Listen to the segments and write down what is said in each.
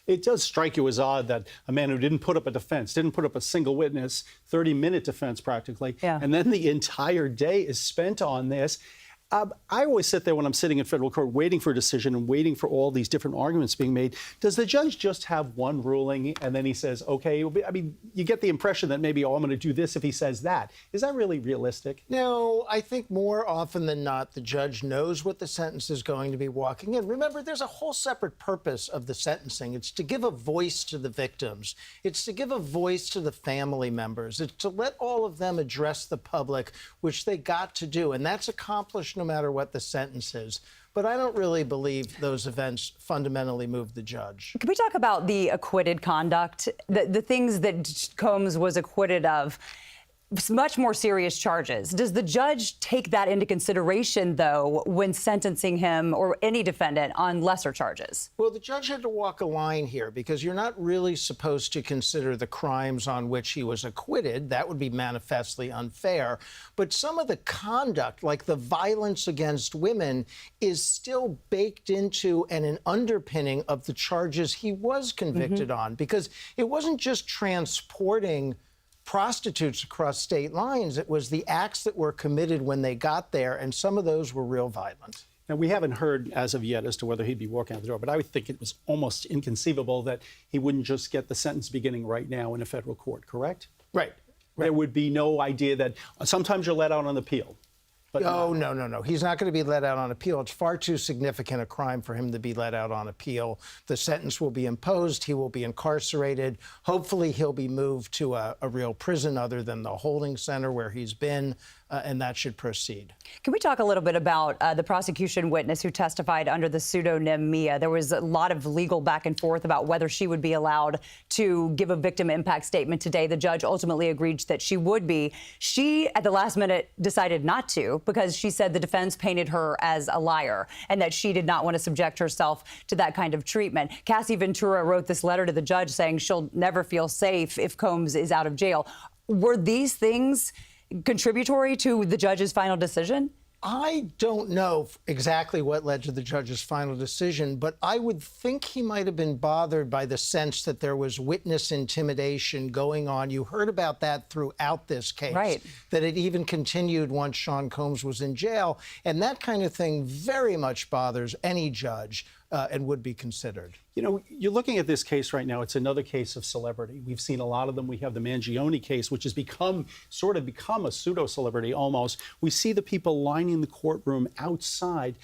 It does strike you as odd that a man who didn't put up a defense, didn't put up a single witness, 30-minute defense practically, and then the entire day is spent on this. I always sit there when I'm sitting in federal court waiting for a decision and waiting for all these different arguments being made. Does the judge just have one ruling and then he says, okay, I mean, you get the impression that maybe, oh, I'm going to do this if he says that. Is that really realistic? No, I think more often than not, the judge knows what the sentence is going to be walking in. Remember, there's a whole separate purpose of the sentencing. It's to give a voice to the victims. It's to give a voice to the family members. It's to let all of them address the public, which they got to do. And that's accomplished no matter what the sentence is. But I don't really believe those events fundamentally move the judge. Can we talk about the acquitted conduct, the things that Combs was acquitted of? Much more serious charges. Does the judge take that into consideration, though, when sentencing him or any defendant on lesser charges? Well, the judge had to walk a line here because you're not really supposed to consider the crimes on which he was acquitted. That would be manifestly unfair. But some of the conduct, like the violence against women, is still baked into and an underpinning of the charges he was convicted on, because it wasn't just transporting prostitutes across state lines. It was the acts that were committed when they got there, and some of those were real violent. Now, we haven't heard as of yet as to whether he'd be walking out the door, but I would think it was almost inconceivable that he wouldn't just get the sentence beginning right now in a federal court, correct? Right. There would be no idea that sometimes you're let out on appeal. But no. He's not going to be let out on appeal. It's far too significant a crime for him to be let out on appeal. The sentence will be imposed. He will be incarcerated. Hopefully, he'll be moved to a real prison other than the holding center where he's been, and that should proceed. Can we talk a little bit about the prosecution witness who testified under the pseudonym Mia? There was a lot of legal back and forth about whether she would be allowed to give a victim impact statement today. The judge ultimately agreed that she would be. She, at the last minute, decided not to, because she said the defense painted her as a liar and that she did not want to subject herself to that kind of treatment. Cassie Ventura wrote this letter to the judge saying she'll never feel safe if Combs is out of jail. Were these things contributory to the judge's final decision? I don't know exactly what led to the judge's final decision, but I would think he might have been bothered by the sense that there was witness intimidation going on. You heard about that throughout this case, right? That it even continued once Sean Combs was in jail. And that kind of thing very much bothers any judge and would be considered. You know, you're looking at this case right now. It's another case of celebrity. We've seen a lot of them. We have the Mangione case, which has sort of become a pseudo-celebrity almost. We see the people lining the courtroom outside.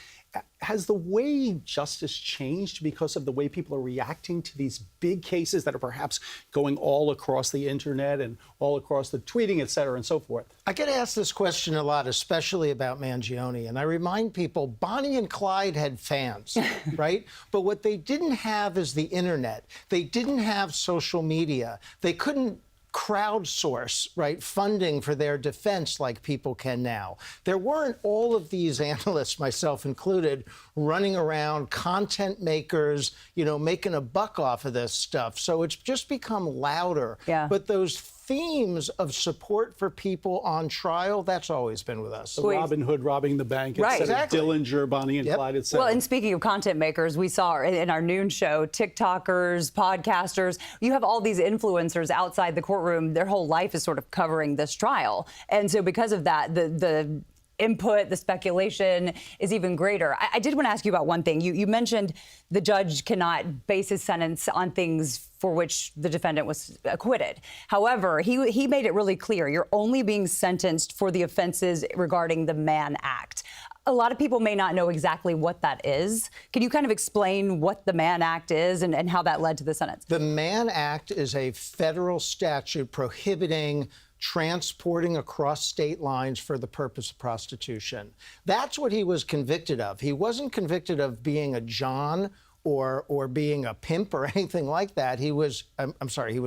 Has the way justice changed because of the way people are reacting to these big cases that are perhaps going all across the internet and all across the tweeting, et cetera, and so forth? I get asked this question a lot, especially about Mangione. And I remind people, Bonnie and Clyde had fans, right? But what they didn't have is the internet. They didn't have social media. They couldn't crowdsource, right, funding for their defense like people can now. There weren't all of these analysts, myself included, running around, content makers, you know, making a buck off of this stuff. So it's just become louder. Yeah. But those themes of support for people on trial, that's always been with us. The Robin Hood robbing the bank, et cetera. Exactly. Dillinger, Bonnie and Clyde, et cetera. Well, and speaking of content makers, we saw in our noon show, TikTokers, podcasters, you have all these influencers outside the courtroom. Their whole life is sort of covering this trial. And so because of that, the input, the speculation is even greater. I did want to ask you about one thing. You mentioned the judge cannot base his sentence on things for which the defendant was acquitted. However, he made it really clear you're only being sentenced for the offenses regarding the Mann Act. A lot of people may not know exactly what that is. Can you kind of explain what the Mann Act is and how that led to the sentence? The Mann Act is a federal statute prohibiting transporting across state lines for the purpose of prostitution. That's what he was convicted of. He wasn't convicted of being a John or being a pimp or anything like that. He was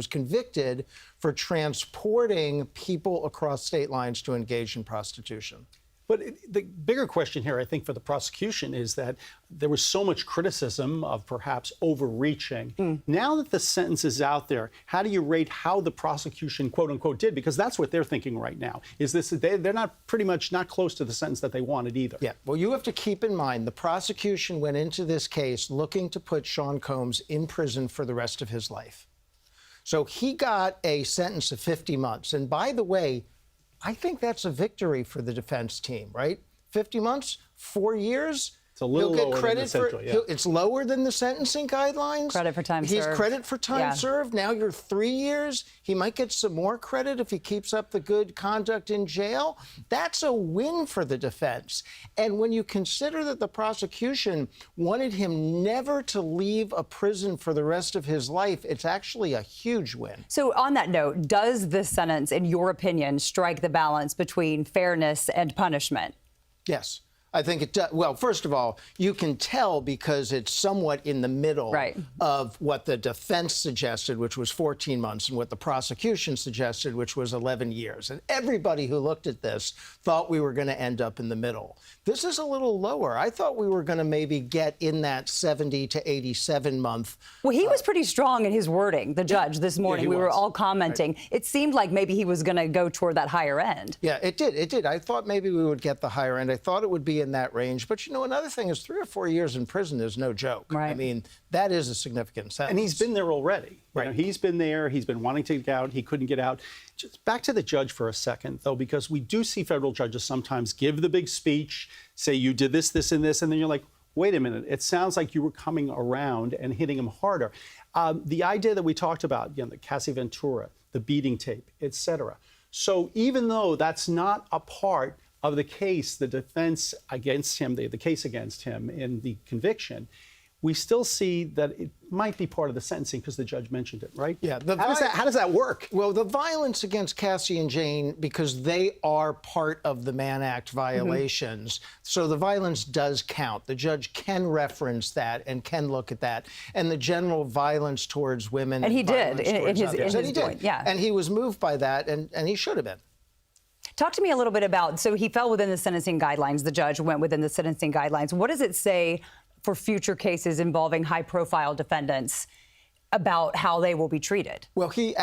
convicted for transporting people across state lines to engage in prostitution. But the bigger question here, I think, for the prosecution is that there was so much criticism of perhaps overreaching. Now that the sentence is out there, how do you rate how the prosecution, quote unquote, did? Because that's what they're thinking right now. Is this they're not pretty much not close to the sentence that they wanted either. Yeah. Well, you have to keep in mind the prosecution went into this case looking to put Sean Combs in prison for the rest of his life. So he got a sentence of 50 months. And by the way, I think that's a victory for the defense team, right? 50 months, 4 years. It's a little lower than the central, yeah. It's lower than the sentencing guidelines. Credit for time served. He's credit for time served. Now you're 3 years. He might get some more credit if he keeps up the good conduct in jail. That's a win for the defense. And when you consider that the prosecution wanted him never to leave a prison for the rest of his life, it's actually a huge win. So on that note, does this sentence, in your opinion, strike the balance between fairness and punishment? Yes. I think it does. Well, first of all, you can tell because it's somewhat in the middle of what the defense suggested, which was 14 months, and what the prosecution suggested, which was 11 years. And everybody who looked at this thought we were going to end up in the middle. This is a little lower. I thought we were going to maybe get in that 70 to 87 month. Well, he was pretty strong in his wording, the judge, this morning. We were all commenting. Right. It seemed like maybe he was going to go toward that higher end. Yeah, it did. It did. I thought maybe we would get the higher end. I thought it would be in that range. But, you know, another thing is 3 or 4 years in prison is no joke. Right. I mean, that is a significant sentence. And he's been there already. Right. You know, he's been there. He's been wanting to get out. He couldn't get out. Just back to the judge for a second, though, because we do see federal judges sometimes give the big speech, say you did this, this, and this, and then you're like, wait a minute, it sounds like you were coming around and hitting him harder. The idea that we talked about, you know, the Cassie Ventura, the beating tape, et cetera. So even though that's not a part of the case, the defense against him, the case against him in the conviction, we still see that it might be part of the sentencing because the judge mentioned it, right? Yeah. How does that work? Well, the violence against Cassie and Jane, because they are part of the Mann Act violations, so the violence does count. The judge can reference that and can look at that. And the general violence towards women. And he did in his point, yeah. And he was moved by that, and he should have been. Talk to me a little bit about, so he fell within the sentencing guidelines. The judge went within the sentencing guidelines. What does it say for future cases involving high-profile defendants about how they will be treated? Well, he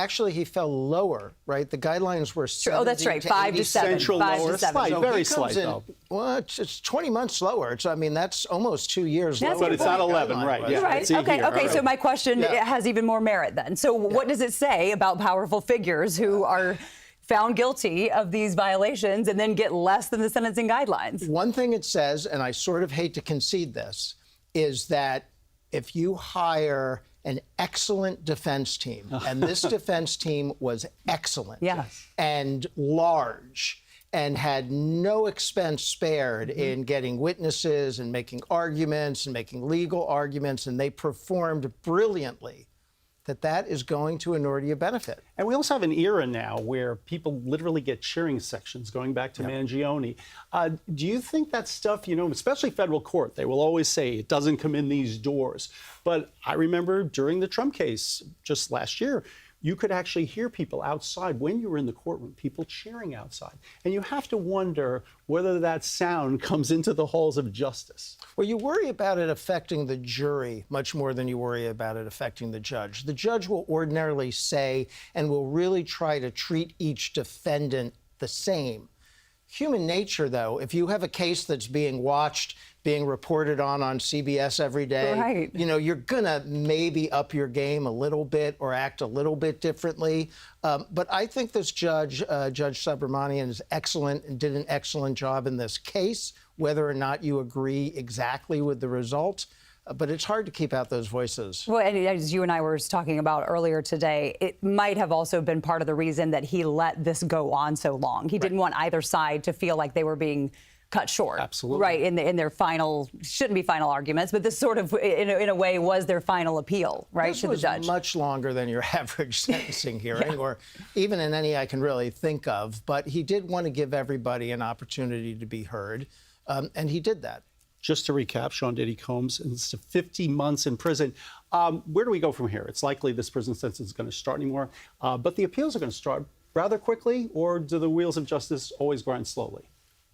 fell lower, right? The guidelines were 70 oh, that's right, 5 to 7. Central 5 lower, to 7. slight, So very slight, though. Well, it's 20 months lower. I mean, that's almost 2 years lower. But it's not 11, right? Yeah. Right. Okay. So my question has even more merit then. So what does it say about powerful figures who are found guilty of these violations and then get less than the sentencing guidelines? One thing it says, and I sort of hate to concede this, is that if you hire an excellent defense team, and this defense team was excellent and large and had no expense spared in getting witnesses and making arguments and making legal arguments, and they performed brilliantly, that is going to inure to your benefit. And we also have an era now where people literally get cheering sections, going back to Mangione. Do you think that stuff, you know, especially federal court, they will always say it doesn't come in these doors. But I remember during the Trump case just last year, you could actually hear people outside when you were in the courtroom, people cheering outside. And you have to wonder whether that sound comes into the halls of justice. Well, you worry about it affecting the jury much more than you worry about it affecting the judge. The judge will ordinarily say and will really try to treat each defendant the same. Human nature, though, if you have a case that's being watched, being reported on CBS every day, you know, you're going to maybe up your game a little bit or act a little bit differently. But I think this judge, Judge Subramanian, is excellent and did an excellent job in this case, whether or not you agree exactly with the result. But it's hard to keep out those voices. Well, and as you and I were talking about earlier today, it might have also been part of the reason that he let this go on so long. He didn't want either side to feel like they were being cut short. Absolutely. Right, in their final, shouldn't be final arguments, but this sort of, in a way, was their final appeal, right, to the judge. This was much longer than your average sentencing hearing, or even in any I can really think of. But he did want to give everybody an opportunity to be heard, and he did that. Just to recap, Sean Diddy Combs is 50 months in prison. Where do we go from here? It's likely this prison sentence is going to start anymore, but the appeals are going to start rather quickly, or do the wheels of justice always grind slowly?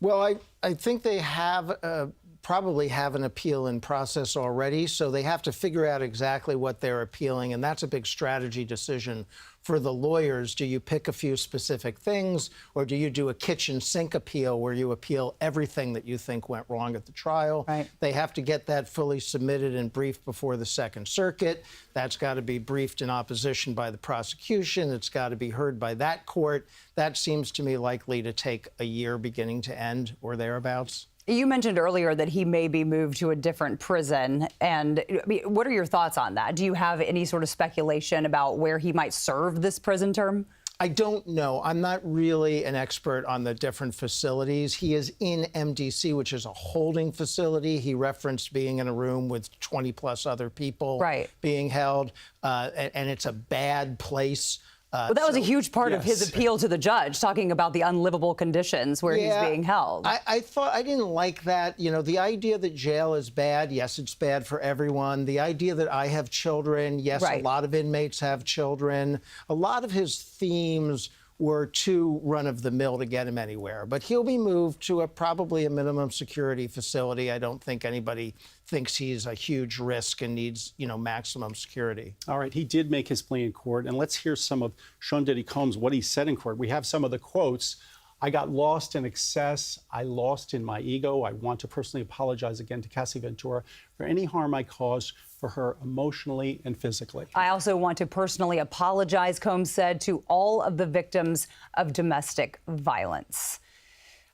Well, I think they have probably have an appeal in process already, so they have to figure out exactly what they're appealing, and that's a big strategy decision for the lawyers. Do you pick a few specific things, or do you do a kitchen sink appeal where you appeal everything that you think went wrong at the trial? Right. They have to get that fully submitted and briefed before the Second Circuit. That's got to be briefed in opposition by the prosecution. It's got to be heard by that court. That seems to me likely to take a year beginning to end or thereabouts. You mentioned earlier that he may be moved to a different prison. And I mean, what are your thoughts on that? Do you have any sort of speculation about where he might serve this prison term? I don't know. I'm not really an expert on the different facilities. He is in MDC, which is a holding facility. He referenced being in a room with 20 plus other people being held, and it's a bad place. Well, that was a huge part of his appeal to the judge, talking about the unlivable conditions where he's being held. I didn't like that. You know, the idea that jail is bad, yes, it's bad for everyone. The idea that I have children, yes, a lot of inmates have children. A lot of his themes were too run-of-the-mill to get him anywhere. But he'll be moved to probably a minimum security facility. I don't think anybody thinks he's a huge risk and needs, you know, maximum security. All right, he did make his plea in court, and let's hear some of Sean Diddy Combs, what he said in court. We have some of the quotes. I got lost in excess. I lost in my ego. I want to personally apologize again to Cassie Ventura for any harm I caused for her emotionally and physically. I also want to personally apologize, Combs said, to all of the victims of domestic violence.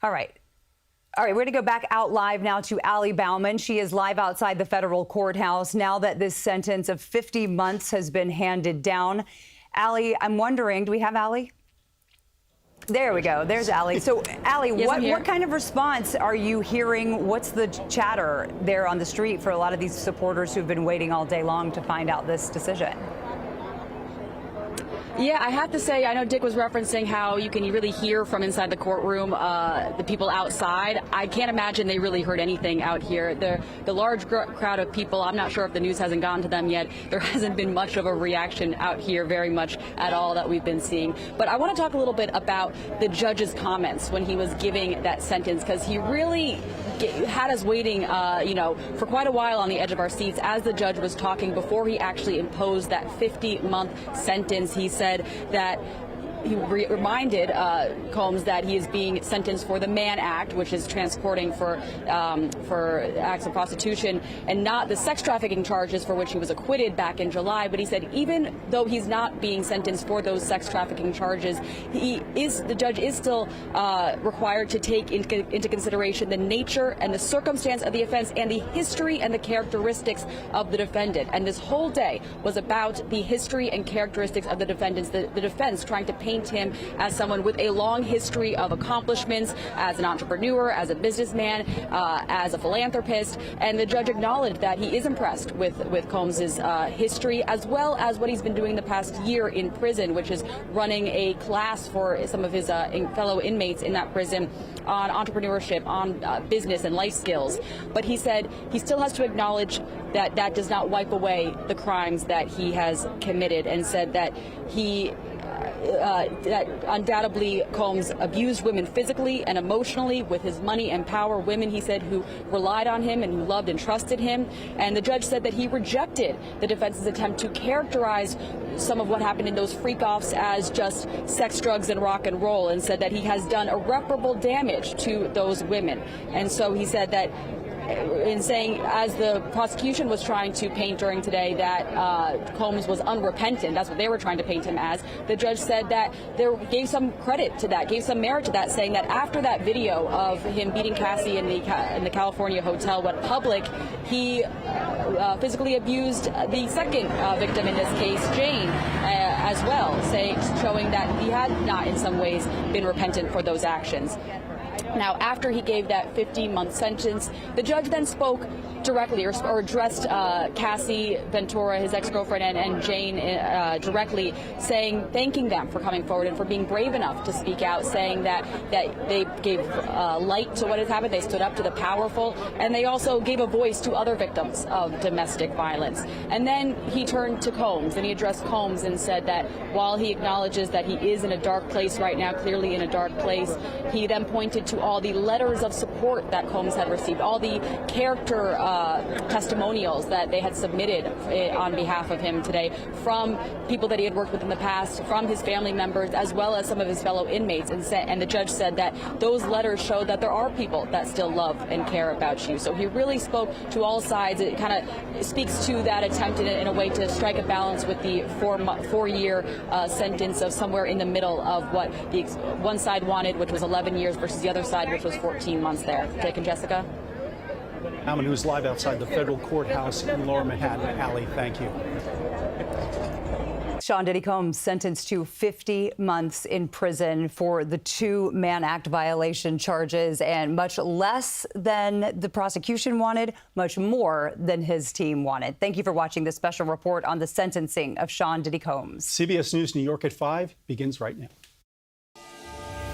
All right, we're going to go back out live now to Allie Bauman. She is live outside the federal courthouse now that this sentence of 50 months has been handed down. Allie, I'm wondering, do we have Allie? There we go. There's Allie. So, Allie, Yes, what kind of response are you hearing? What's the chatter there on the street for a lot of these supporters who've been waiting all day long to find out this decision? Yeah, I have to say, I know Dick was referencing how you can really hear from inside the courtroom the people outside. I can't imagine they really heard anything out here. The large crowd of people, I'm not sure if the news hasn't gotten to them yet. There hasn't been much of a reaction out here, very much at all, that we've been seeing. But I want to talk a little bit about the judge's comments when he was giving that sentence, because he really had us waiting, for quite a while on the edge of our seats as the judge was talking before he actually imposed that 50-month sentence. He said that he reminded Combs that he is being sentenced for the Mann Act, which is transporting for acts of prostitution, and not the sex trafficking charges for which he was acquitted back in July. But he said even though he's not being sentenced for those sex trafficking charges, the judge is still required to take into consideration the nature and the circumstance of the offense and the history and the characteristics of the defendant. And this whole day was about the history and characteristics of the defendants, the defense trying to paint him as someone with a long history of accomplishments as an entrepreneur, as a businessman, as a philanthropist. And the judge acknowledged that he is impressed with Combs's history, as well as what he's been doing the past year in prison, which is running a class for some of his fellow inmates in that prison on entrepreneurship, on business and life skills. But he said he still has to acknowledge that that does not wipe away the crimes that he has committed, and said that that undoubtedly Combs abused women physically and emotionally with his money and power, women, he said, who relied on him and who loved and trusted him. And the judge said that he rejected the defense's attempt to characterize some of what happened in those freak-offs as just sex, drugs, and rock and roll, and said that he has done irreparable damage to those women. And so he said that in saying, as the prosecution was trying to paint during today, that Combs was unrepentant, that's what they were trying to paint him as, the judge said that there gave some credit to that, gave some merit to that, saying that after that video of him beating Cassie in the California hotel went public, he physically abused the second victim in this case, Jane, as well, showing that he had not in some ways been repentant for those actions. Now, after he gave that 15-month sentence, the judge then spoke directly or addressed Cassie Ventura, his ex-girlfriend, and Jane directly, thanking them for coming forward and for being brave enough to speak out, saying that they gave light to what has happened. They stood up to the powerful, and they also gave a voice to other victims of domestic violence. And then he turned to Combs, and he addressed Combs and said that while he acknowledges that he is in a dark place right now, clearly in a dark place, he then pointed to all the letters of support that Combs had received, all the character testimonials that they had submitted on behalf of him today from people that he had worked with in the past, from his family members, as well as some of his fellow inmates. And the judge said that those letters show that there are people that still love and care about you. So he really spoke to all sides. It kind of speaks to that attempt in a way to strike a balance with the four-year sentence of somewhere in the middle of what the one side wanted, which was 11 years, versus the other side, which was 14 months there. Dick and Jessica? Alman, who's live outside the federal courthouse in Lower Manhattan. Allie, thank you. Sean Diddy Combs sentenced to 50 months in prison for the 2 Mann Act violation charges, and much less than the prosecution wanted, much more than his team wanted. Thank you for watching this special report on the sentencing of Sean Diddy Combs. CBS News New York at 5 begins right now.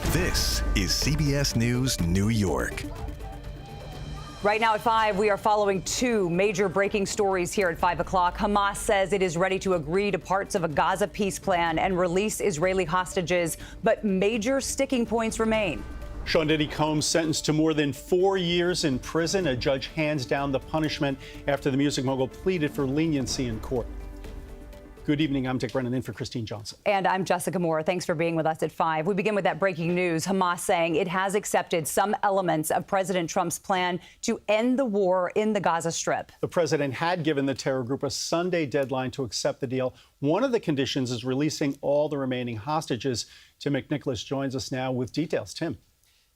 This is CBS News New York. Right now at 5, we are following 2 major breaking stories here at 5 o'clock. Hamas says it is ready to agree to parts of a Gaza peace plan and release Israeli hostages, but major sticking points remain. Sean Diddy Combs sentenced to more than 4 years in prison. A judge hands down the punishment after the music mogul pleaded for leniency in court. Good evening. I'm Dick Brennan in for Christine Johnson. And I'm Jessica Moore. Thanks for being with us at 5. We begin with that breaking news. Hamas saying it has accepted some elements of President Trump's plan to end the war in the Gaza Strip. The president had given the terror group a Sunday deadline to accept the deal. One of the conditions is releasing all the remaining hostages. Tim McNicholas joins us now with details. Tim.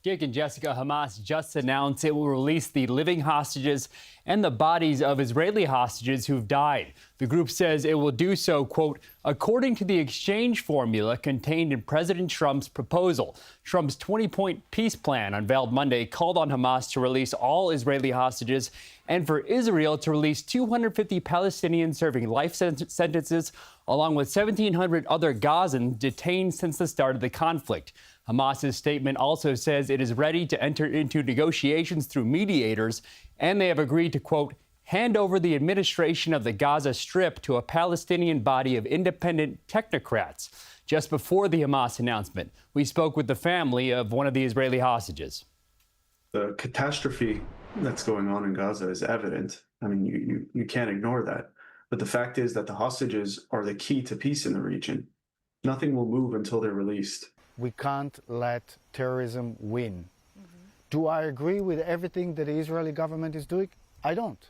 Dick and Jessica, Hamas just announced it will release the living hostages and the bodies of Israeli hostages who've died. The group says it will do so, quote, according to the exchange formula contained in President Trump's proposal. Trump's 20-point peace plan unveiled Monday called on Hamas to release all Israeli hostages and for Israel to release 250 Palestinians serving life sentences, along with 1,700 other Gazans detained since the start of the conflict. Hamas's statement also says it is ready to enter into negotiations through mediators, and they have agreed to, quote, hand over the administration of the Gaza Strip to a Palestinian body of independent technocrats. Just before the Hamas announcement, we spoke with the family of one of the Israeli hostages. The catastrophe that's going on in Gaza is evident. I mean, you can't ignore that. But the fact is that the hostages are the key to peace in the region. Nothing will move until they're released. We can't let terrorism win. Do I agree with everything that the Israeli government is doing? I don't.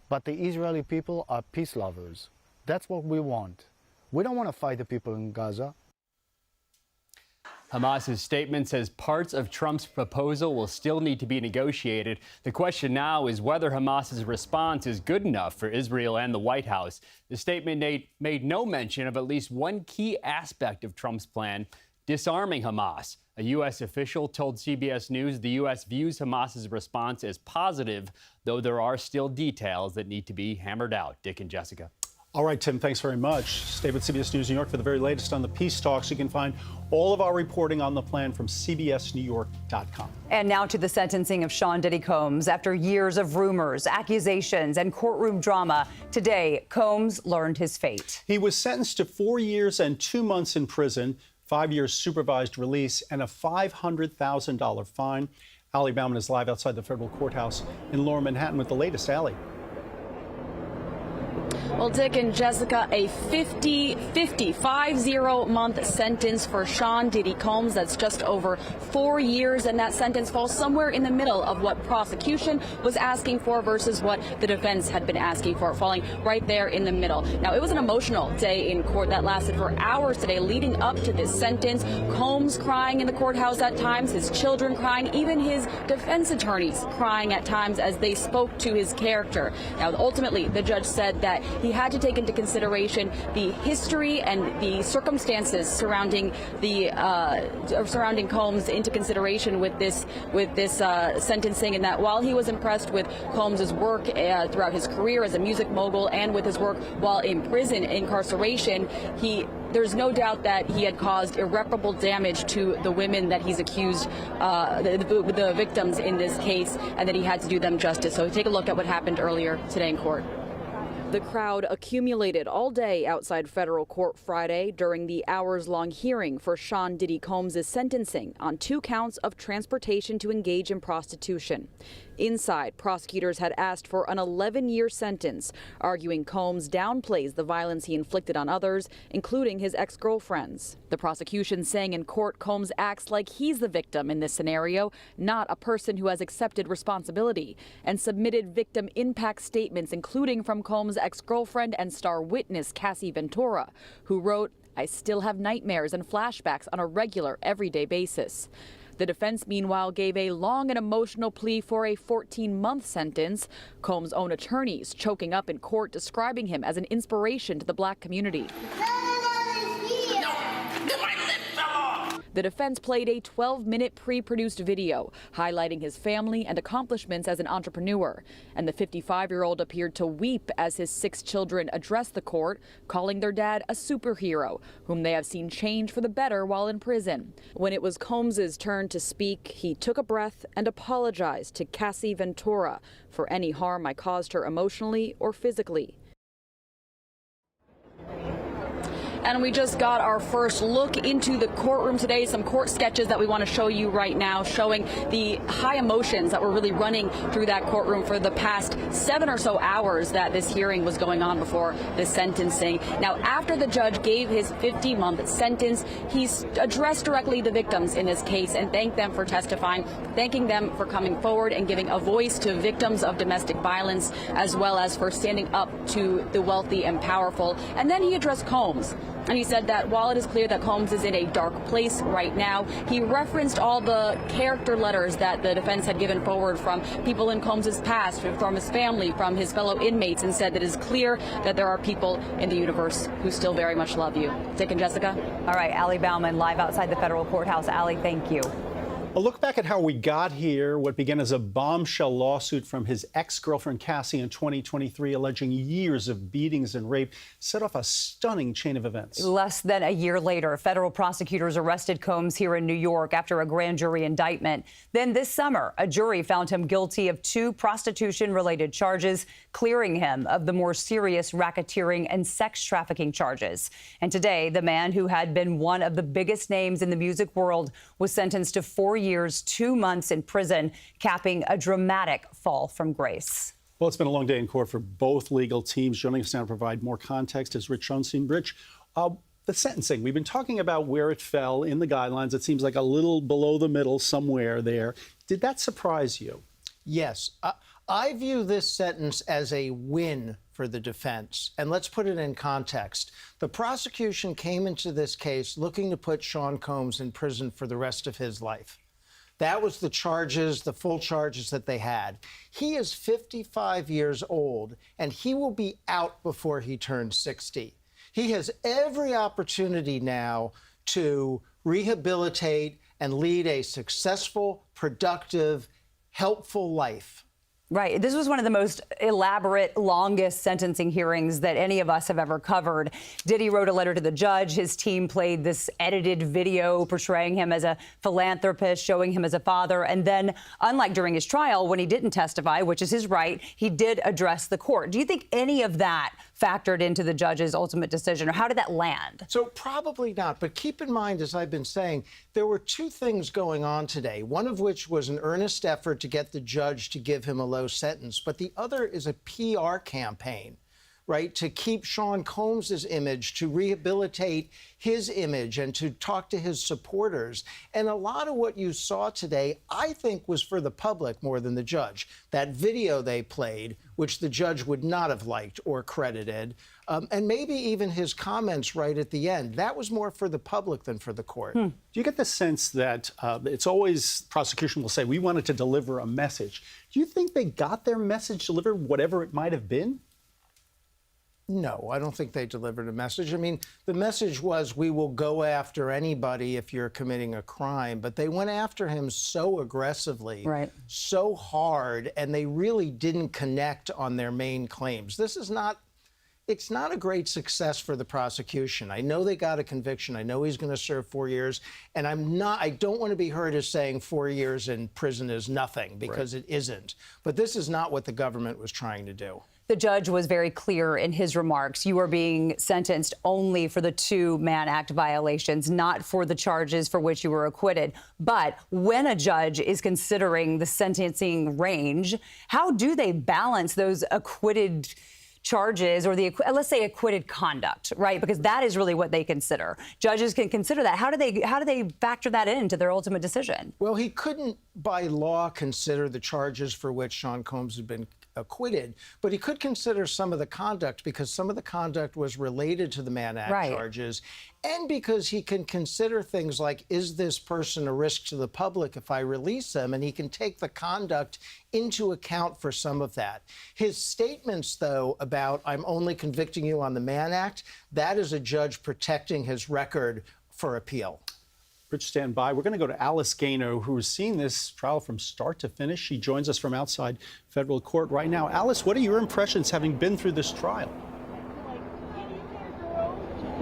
But the Israeli people are peace lovers. That's what we want. We don't want to fight the people in Gaza. Hamas's statement says parts of Trump's proposal will still need to be negotiated. The question now is whether Hamas's response is good enough for Israel and the White House. The statement made no mention of at least one key aspect of Trump's plan: disarming Hamas. A U.S. official told CBS News the U.S. views Hamas's response as positive, though there are still details that need to be hammered out. Dick and Jessica. All right, Tim, thanks very much. Stay with CBS News New York for the very latest on the peace talks. You can find all of our reporting on the plan from cbsnewyork.com. And now to the sentencing of Sean Diddy Combs. After years of rumors, accusations, and courtroom drama, today Combs learned his fate. He was sentenced to 4 years and 2 months in prison, 5 years supervised release, and a $500,000 fine. Allie Bauman is live outside the federal courthouse in Lower Manhattan with the latest. Allie. Well, Dick and Jessica, a 50-month sentence for Sean Diddy Combs. That's just over 4 years, and that sentence falls somewhere in the middle of what prosecution was asking for versus what the defense had been asking for, falling right there in the middle. Now, it was an emotional day in court that lasted for hours today leading up to this sentence. Combs crying in the courthouse at times, his children crying, even his defense attorneys crying at times as they spoke to his character. Now, ultimately, the judge said that he had to take into consideration the history and the circumstances surrounding surrounding Combs into consideration with this sentencing, and that while he was impressed with Combs's work throughout his career as a music mogul and with his work while in prison incarceration, there's no doubt that he had caused irreparable damage to the women that he's accused, the victims in this case, and that he had to do them justice. So take a look at what happened earlier today in court. The crowd accumulated all day outside federal court Friday during the hours-long hearing for Sean Diddy Combs' sentencing on 2 counts of transportation to engage in prostitution. Inside, prosecutors had asked for an 11-year sentence, arguing Combs downplays the violence he inflicted on others, including his ex-girlfriends. The prosecution saying in court Combs acts like he's the victim in this scenario, not a person who has accepted responsibility, and submitted victim impact statements, including from Combs' ex-girlfriend and star witness Cassie Ventura, who wrote, "I still have nightmares and flashbacks on a regular, everyday basis." The defense, meanwhile, gave a long and emotional plea for a 14-month sentence. Combs' own attorneys choking up in court, describing him as an inspiration to the black community. The defense played a 12-minute pre-produced video highlighting his family and accomplishments as an entrepreneur. And the 55-year-old appeared to weep as his 6 children addressed the court, calling their dad a superhero, whom they have seen change for the better while in prison. When it was Combs' turn to speak, he took a breath and apologized to Cassie Ventura for any harm I caused her emotionally or physically. And we just got our first look into the courtroom today, some court sketches that we want to show you right now, showing the high emotions that were really running through that courtroom for the past 7 or so hours that this hearing was going on before the sentencing. Now, after the judge gave his 50-month sentence, he's addressed directly the victims in this case and thanked them for testifying, thanking them for coming forward and giving a voice to victims of domestic violence, as well as for standing up to the wealthy and powerful. And then he addressed Combs. And he said that while it is clear that Combs is in a dark place right now, he referenced all the character letters that the defense had given forward from people in Combs' past, from his family, from his fellow inmates, and said that it is clear that there are people in the universe who still very much love you. Dick and Jessica? All right, Allie Bauman, live outside the federal courthouse. Allie, thank you. A look back at how we got here, what began as a bombshell lawsuit from his ex-girlfriend Cassie in 2023 alleging years of beatings and rape set off a stunning chain of events. Less than a year later, federal prosecutors arrested Combs here in New York after a grand jury indictment. Then this summer, a jury found him guilty of 2 prostitution-related charges, clearing him of the more serious racketeering and sex trafficking charges. And today, the man who had been one of the biggest names in the music world was sentenced to 4 years, 2 months in prison, capping a dramatic fall from grace. Well, it's been a long day in court for both legal teams. Joining us now to provide more context is Rich Schoenstein. Rich, the sentencing, we've been talking about where it fell in the guidelines. It seems like a little below the middle somewhere there. Did that surprise you? Yes. I view this sentence as a win for the defense. And let's put it in context. The prosecution came into this case looking to put Sean Combs in prison for the rest of his life. That was the charges, the full charges that they had. He is 55 years old, and he will be out before he turns 60. He has every opportunity now to rehabilitate and lead a successful, productive, helpful life. Right. This was one of the most elaborate, longest sentencing hearings that any of us have ever covered. Diddy wrote a letter to the judge. His team played this edited video portraying him as a philanthropist, showing him as a father. And then, unlike during his trial, when he didn't testify, which is his right, he did address the court. Do you think any of that factored into the judge's ultimate decision, or how did that land? So probably not. But keep in mind, as I've been saying, there were 2 things going on today, one of which was an earnest effort to get the judge to give him a low sentence, but the other is a PR campaign, right, to keep Sean Combs' image, to rehabilitate his image, and to talk to his supporters. And a lot of what you saw today, I think, was for the public more than the judge. That video they played, which the judge would not have liked or credited, and maybe even his comments right at the end, that was more for the public than for the court. Do you get the sense that it's always, prosecution will say, we wanted to deliver a message. Do you think they got their message delivered, whatever it might have been? No, I don't think they delivered a message. I mean, the message was, we will go after anybody if you're committing a crime. But they went after him so aggressively, right, so hard, and they really didn't connect on their main claims. This is not, it's not a great success for the prosecution. I know they got a conviction. I know he's going to serve 4 years. And I don't want to be heard as saying 4 years in prison is nothing, because it isn't. But this is not what the government was trying to do. the judge was very clear in his remarks. You are being sentenced only for the 2 Mann Act violations, not for the charges for which you were acquitted. But when a judge is considering the sentencing range, how do they balance those acquitted charges or let's say acquitted conduct, right? Because that is really what they consider. Judges can consider that. How do they factor that into their ultimate decision? Well, he couldn't by law consider the charges for which Sean Combs had been acquitted, but he could consider some of the conduct because some of the conduct was related to the Mann Act charges, and because he can consider things like, is this person a risk to the public if I release them? And he can take the conduct into account for some of that. His statements, though, about I'm only convicting you on the Mann Act, that is a judge protecting his record for appeal. Rich, stand by. We're going to go to Alice Gaynor, who has seen this trial from start to finish. She joins us from outside federal court right now. Alice, what are your impressions having been through this trial?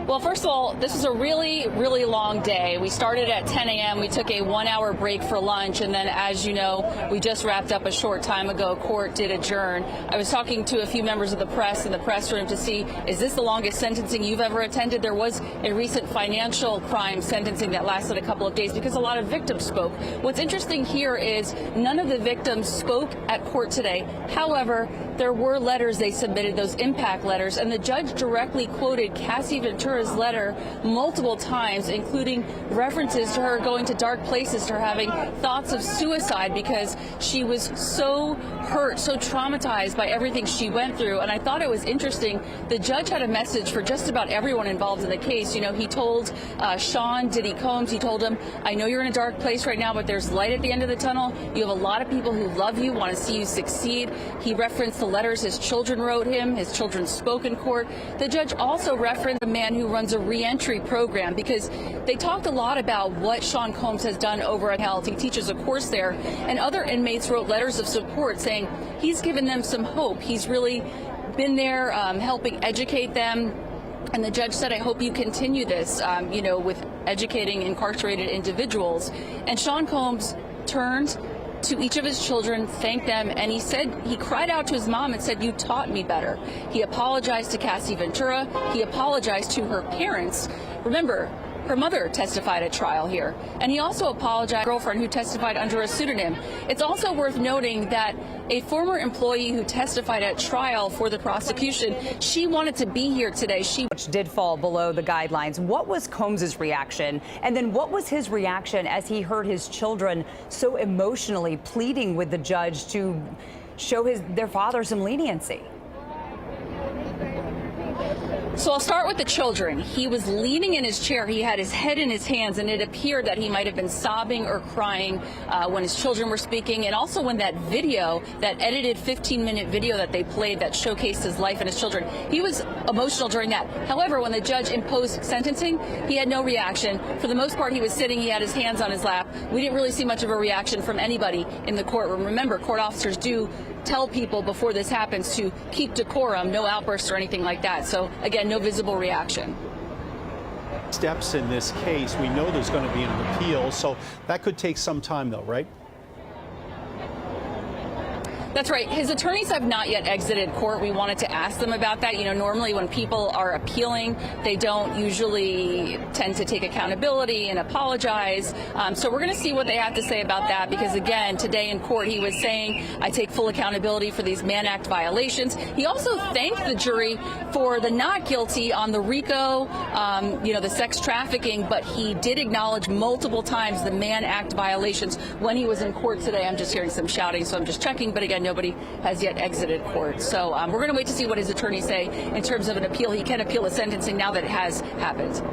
Well, first of all, this was a really, really long day. We started at 10 a.m. We took a 1-hour break for lunch. And then, as you know, we just wrapped up a short time ago. Court did adjourn. I was talking to a few members of the press in the press room to see, is this the longest sentencing you've ever attended? There was a recent financial crime sentencing that lasted a couple of days because a lot of victims spoke. What's interesting here is none of the victims spoke at court today. However, there were letters they submitted, those impact letters, and the judge directly quoted Cassie Ventura's letter multiple times, including references to her going to dark places, to her having thoughts of suicide because she was so hurt, so traumatized by everything she went through. And I thought it was interesting. The judge had a message for just about everyone involved in the case. You know, he told Sean Diddy Combs, he told him, I know you're in a dark place right now, but there's light at the end of the tunnel. You have a lot of people who love you, want to see you succeed. He referenced the letters his children wrote him, his children spoke in court. The judge also referenced a man who runs a reentry program because they talked a lot about what Sean Combs has done over at Health. He teaches a course there, and other inmates wrote letters of support saying he's given them some hope. He's really been there helping educate them. And the judge said, I hope you continue this, with educating incarcerated individuals. And Sean Combs turned to each of his children, thanked them, and he said, he cried out to his mom and said, you taught me better. He apologized to Cassie Ventura. He apologized to her parents. Remember, her mother testified at trial here. And he also apologized to his girlfriend who testified under a pseudonym. It's also worth noting that a former employee who testified at trial for the prosecution, she wanted to be here today. She did fall below the guidelines. What was Combs's reaction? And then what was his reaction as he heard his children so emotionally pleading with the judge to show their father some leniency? So I'll start with the children. He was leaning in his chair. He had his head in his hands, and it appeared that he might have been sobbing or crying when his children were speaking. And also when that video, that edited 15-minute video that they played that showcased his life and his children, he was emotional during that. However, when the judge imposed sentencing, he had no reaction. For the most part, he was sitting. He had his hands on his lap. We didn't really see much of a reaction from anybody in the courtroom. Remember, court officers do tell people before this happens to keep decorum, no outbursts or anything like that. So again, no visible reaction. Steps in this case, we know there's going to be an appeal, so that could take some time though, right? That's right. His attorneys have not yet exited court. We wanted to ask them about that. You know, normally when people are appealing, they don't usually tend to take accountability and apologize. So we're going to see what they have to say about that because, again, today in court he was saying, I take full accountability for these Mann Act violations. He also thanked the jury for the not guilty on the RICO, the sex trafficking, but he did acknowledge multiple times the Mann Act violations when he was in court today. I'm just hearing some shouting, so I'm just checking. But again, nobody has yet exited court. So we're going to wait to see what his attorneys say in terms of an appeal. He can appeal a sentencing now that it has happened.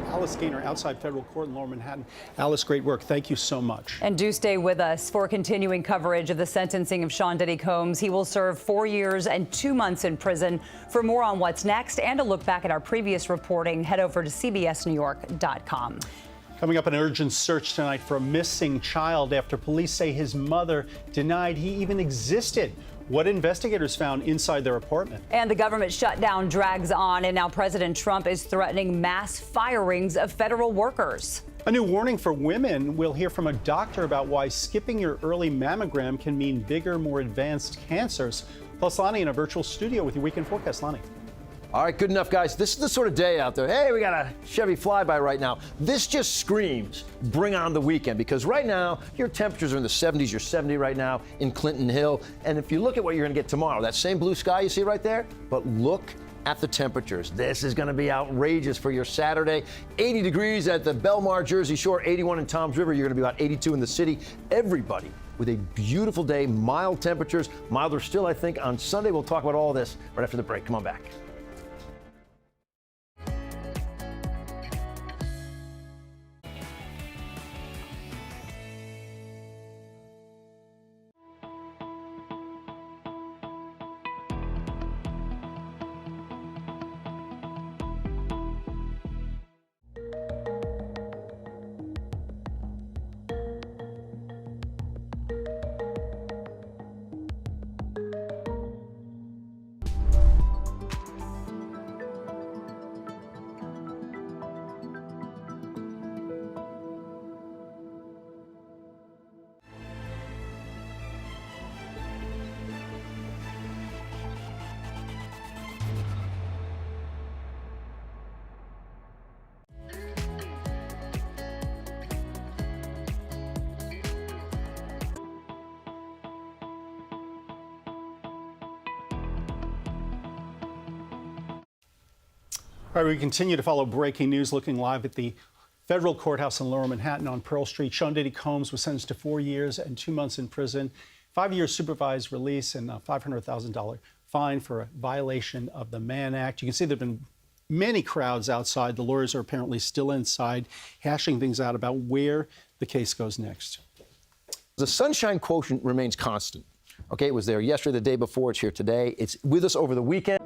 Alice Gaynor, outside federal court in Lower Manhattan. Alice, great work. Thank you so much. And do stay with us for continuing coverage of the sentencing of Sean Diddy Combs. He will serve 4 years and 2 months in prison. For more on what's next and a look back at our previous reporting, head over to CBSNewYork.com. Coming up, an urgent search tonight for a missing child after police say his mother denied he even existed. What investigators found inside their apartment. And the government shutdown drags on, and now President Trump is threatening mass firings of federal workers. A new warning for women. We'll hear from a doctor about why skipping your early mammogram can mean bigger, more advanced cancers. Plus, Lonnie in a virtual studio with your weekend forecast. Lonnie. All right, good enough, guys. This is the sort of day out there. Hey, we got a Chevy flyby right now. This just screams bring on the weekend, because right now your temperatures are in the 70s. You're 70 right now in Clinton Hill. And if you look at what you're going to get tomorrow, that same blue sky you see right there, but look at the temperatures. This is going to be outrageous for your Saturday. 80 degrees at the Belmar, Jersey Shore, 81 in Toms River. You're going to be about 82 in the city. Everybody with a beautiful day, mild temperatures, milder still, I think, on Sunday. We'll talk about all this right after the break. Come on back. All right, we continue to follow breaking news, looking live at the federal courthouse in Lower Manhattan on Pearl Street. Sean Diddy Combs was sentenced to 4 years and 2 months in prison, 5 years supervised release, and a $500,000 fine for a violation of the Mann Act. You can see there have been many crowds outside. The lawyers are apparently still inside, hashing things out about where the case goes next. The sunshine quotient remains constant. Okay, it was there yesterday, the day before, it's here today. It's with us over the weekend.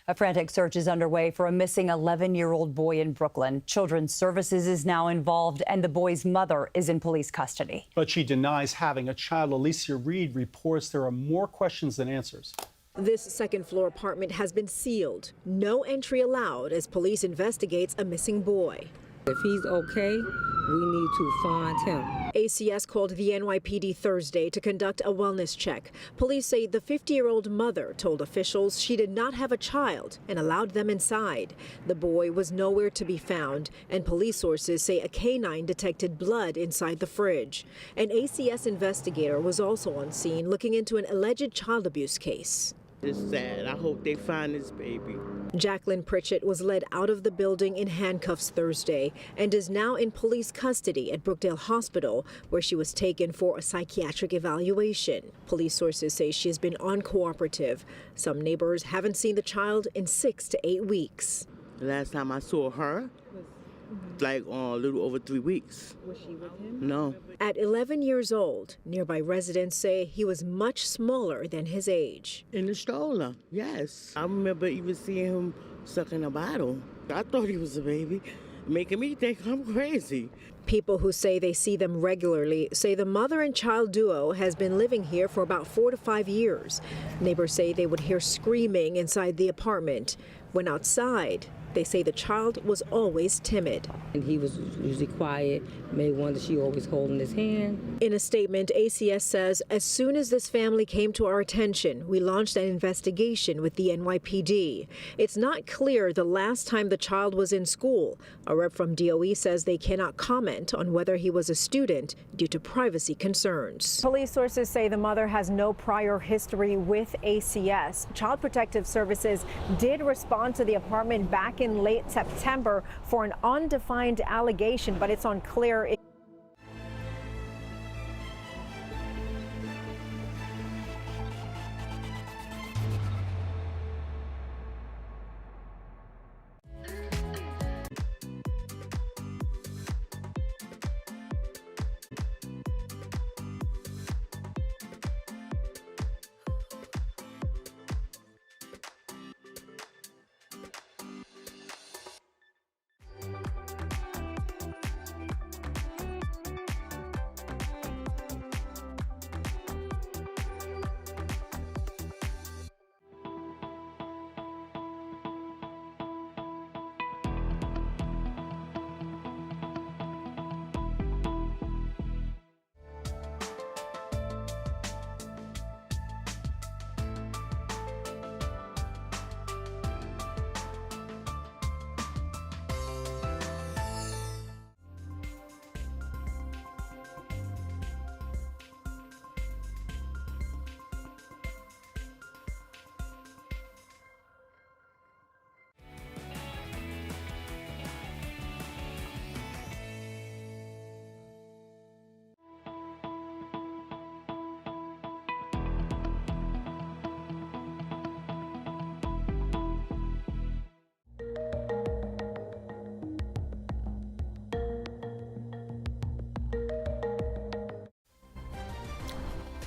A frantic search is underway for a missing 11-year-old boy in Brooklyn. Children's Services is now involved, and the boy's mother is in police custody. But she denies having a child. Alicia Reed reports there are more questions than answers. This second-floor apartment has been sealed. No entry allowed as police investigates a missing boy. If he's okay, we need to find him. ACS called the NYPD Thursday to conduct a wellness check. Police say the 50-year-old mother told officials she did not have a child and allowed them inside. The boy was nowhere to be found, and police sources say a canine detected blood inside the fridge. An ACS investigator was also on scene looking into an alleged child abuse case. It's sad. I hope they find this baby. Jacqueline Pritchett was led out of the building in handcuffs Thursday and is now in police custody at Brookdale Hospital, where she was taken for a psychiatric evaluation. Police sources say she has been uncooperative. Some neighbors haven't seen the child in 6 to 8 weeks. The last time I saw her, like a little over 3 weeks. Was she with him? No. At 11 years old, nearby residents say he was much smaller than his age. In the stroller, yes. I remember even seeing him sucking a bottle. I thought he was a baby, making me think I'm crazy. People who say they see them regularly say the mother and child duo has been living here for about 4 to 5 years. Neighbors say they would hear screaming inside the apartment. When outside, they say the child was always timid. And he was usually quiet, made one that she always holding his hand. In a statement, ACS says, as soon as this family came to our attention, we launched an investigation with the NYPD. It's not clear the last time the child was in school. A rep from DOE says they cannot comment on whether he was a student due to privacy concerns. Police sources say the mother has no prior history with ACS. Child Protective Services did respond to the apartment back in late September for an undefined allegation, but it's unclear.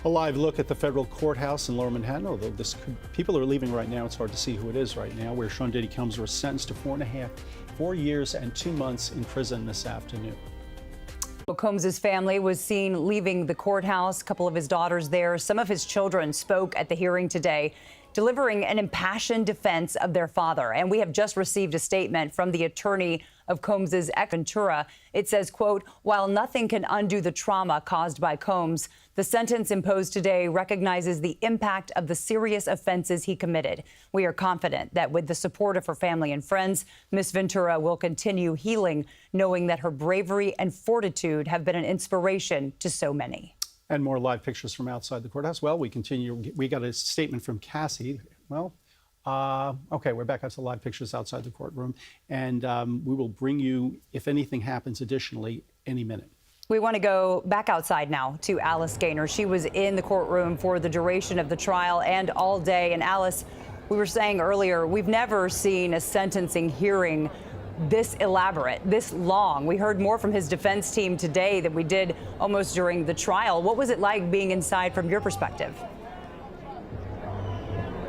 A live look at the federal courthouse in Lower Manhattan, although people are leaving right now. It's hard to see who it is right now, where Sean Diddy Combs was sentenced to 4 years and 2 months in prison this afternoon. Combs' family was seen leaving the courthouse, a couple of his daughters there. Some of his children spoke at the hearing today, delivering an impassioned defense of their father. And we have just received a statement from the attorney of Combs' ex Ventura. It says, quote, while nothing can undo the trauma caused by Combs, the sentence imposed today recognizes the impact of the serious offenses he committed. We are confident that with the support of her family and friends, Ms. Ventura will continue healing, knowing that her bravery and fortitude have been an inspiration to so many. And more live pictures from outside the courthouse. Well, we continue. We got a statement from Cassie. Well, okay, we're back up to live pictures outside the courtroom. And we will bring you, if anything happens additionally, any minute. We want to go back outside now to Alice Gaynor. She was in the courtroom for the duration of the trial and all day. And Alice, we were saying earlier, we've never seen a sentencing hearing this elaborate, this long. We heard more from his defense team today than we did almost during the trial. What was it like being inside from your perspective?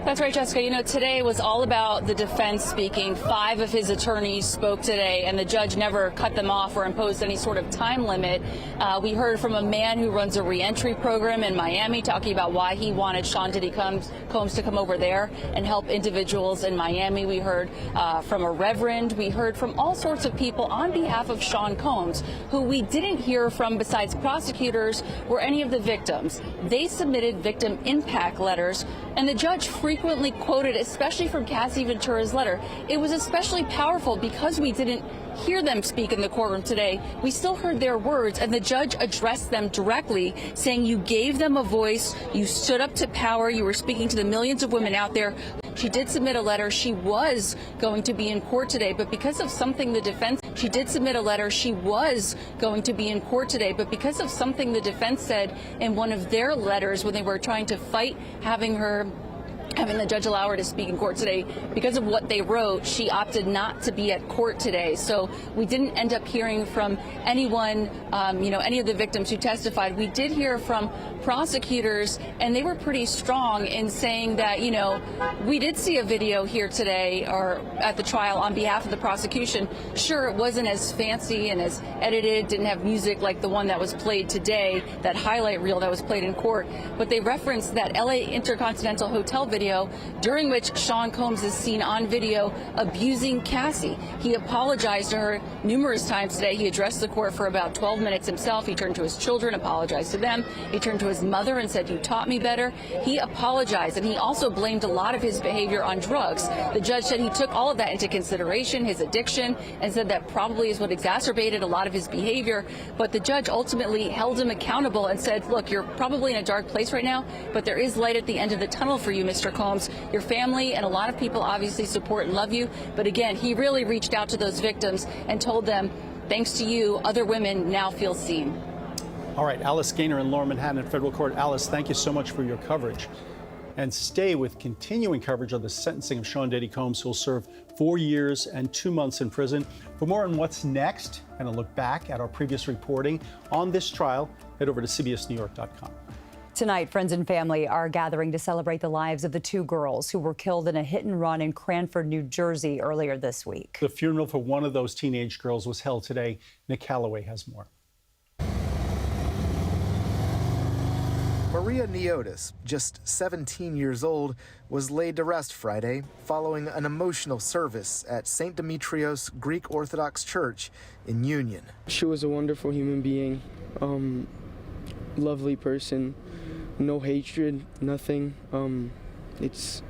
That's right, Jessica. You know, today was all about the defense speaking. 5 of his attorneys spoke today, and the judge never cut them off or imposed any sort of time limit. We heard from a man who runs a reentry program in Miami talking about why he wanted Sean Diddy Combs to come over there and help individuals in Miami. We heard from a reverend. We heard from all sorts of people on behalf of Sean Combs, who we didn't hear from besides prosecutors or any of the victims. They submitted victim impact letters, and the judge frequently frequently quoted, especially from Cassie Ventura's letter. It was especially powerful because we didn't hear them speak in the courtroom today. We still heard their words, and the judge addressed them directly, saying you gave them a voice, you stood up to power, you were speaking to the millions of women out there. She did submit a letter. She was going to be in court today, but because of something the defense said in one of their letters when they were trying to fight having the judge allow her to speak in court today, because of what they wrote, she opted not to be at court today. So we didn't end up hearing from anyone, any of the victims who testified. We did hear from prosecutors, and they were pretty strong in saying that, we did see a video here today or at the trial on behalf of the prosecution. Sure, it wasn't as fancy and as edited, didn't have music like the one that was played today, that highlight reel that was played in court, but they referenced that LA Intercontinental Hotel video during which Sean Combs is seen on video abusing Cassie. He apologized to her numerous times today. He addressed the court for about 12 minutes himself. He turned to his children, apologized to them. He turned to his mother and said, "You taught me better." He apologized, and he also blamed a lot of his behavior on drugs. The judge said he took all of that into consideration, his addiction, and said that probably is what exacerbated a lot of his behavior. But the judge ultimately held him accountable and said, look, you're probably in a dark place right now, but there is light at the end of the tunnel for you, Mr. Combs. Your family and a lot of people obviously support and love you. But again, he really reached out to those victims and told them, thanks to you, other women now feel seen. All right, Alice Gaynor in Lower Manhattan Federal Court. Alice, thank you so much for your coverage. And stay with continuing coverage of the sentencing of Sean Diddy Combs, who will serve 4 years and 2 months in prison. For more on what's next and a look back at our previous reporting on this trial, head over to CBSNewYork.com. Tonight, friends and family are gathering to celebrate the lives of the two girls who were killed in a hit and run in Cranford, New Jersey earlier this week. The funeral for one of those teenage girls was held today. Nick Calloway has more. Maria Niotis, just 17 years old, was laid to rest Friday following an emotional service at St. Demetrios Greek Orthodox Church in Union. She was a wonderful human being, lovely person, no hatred, nothing. It's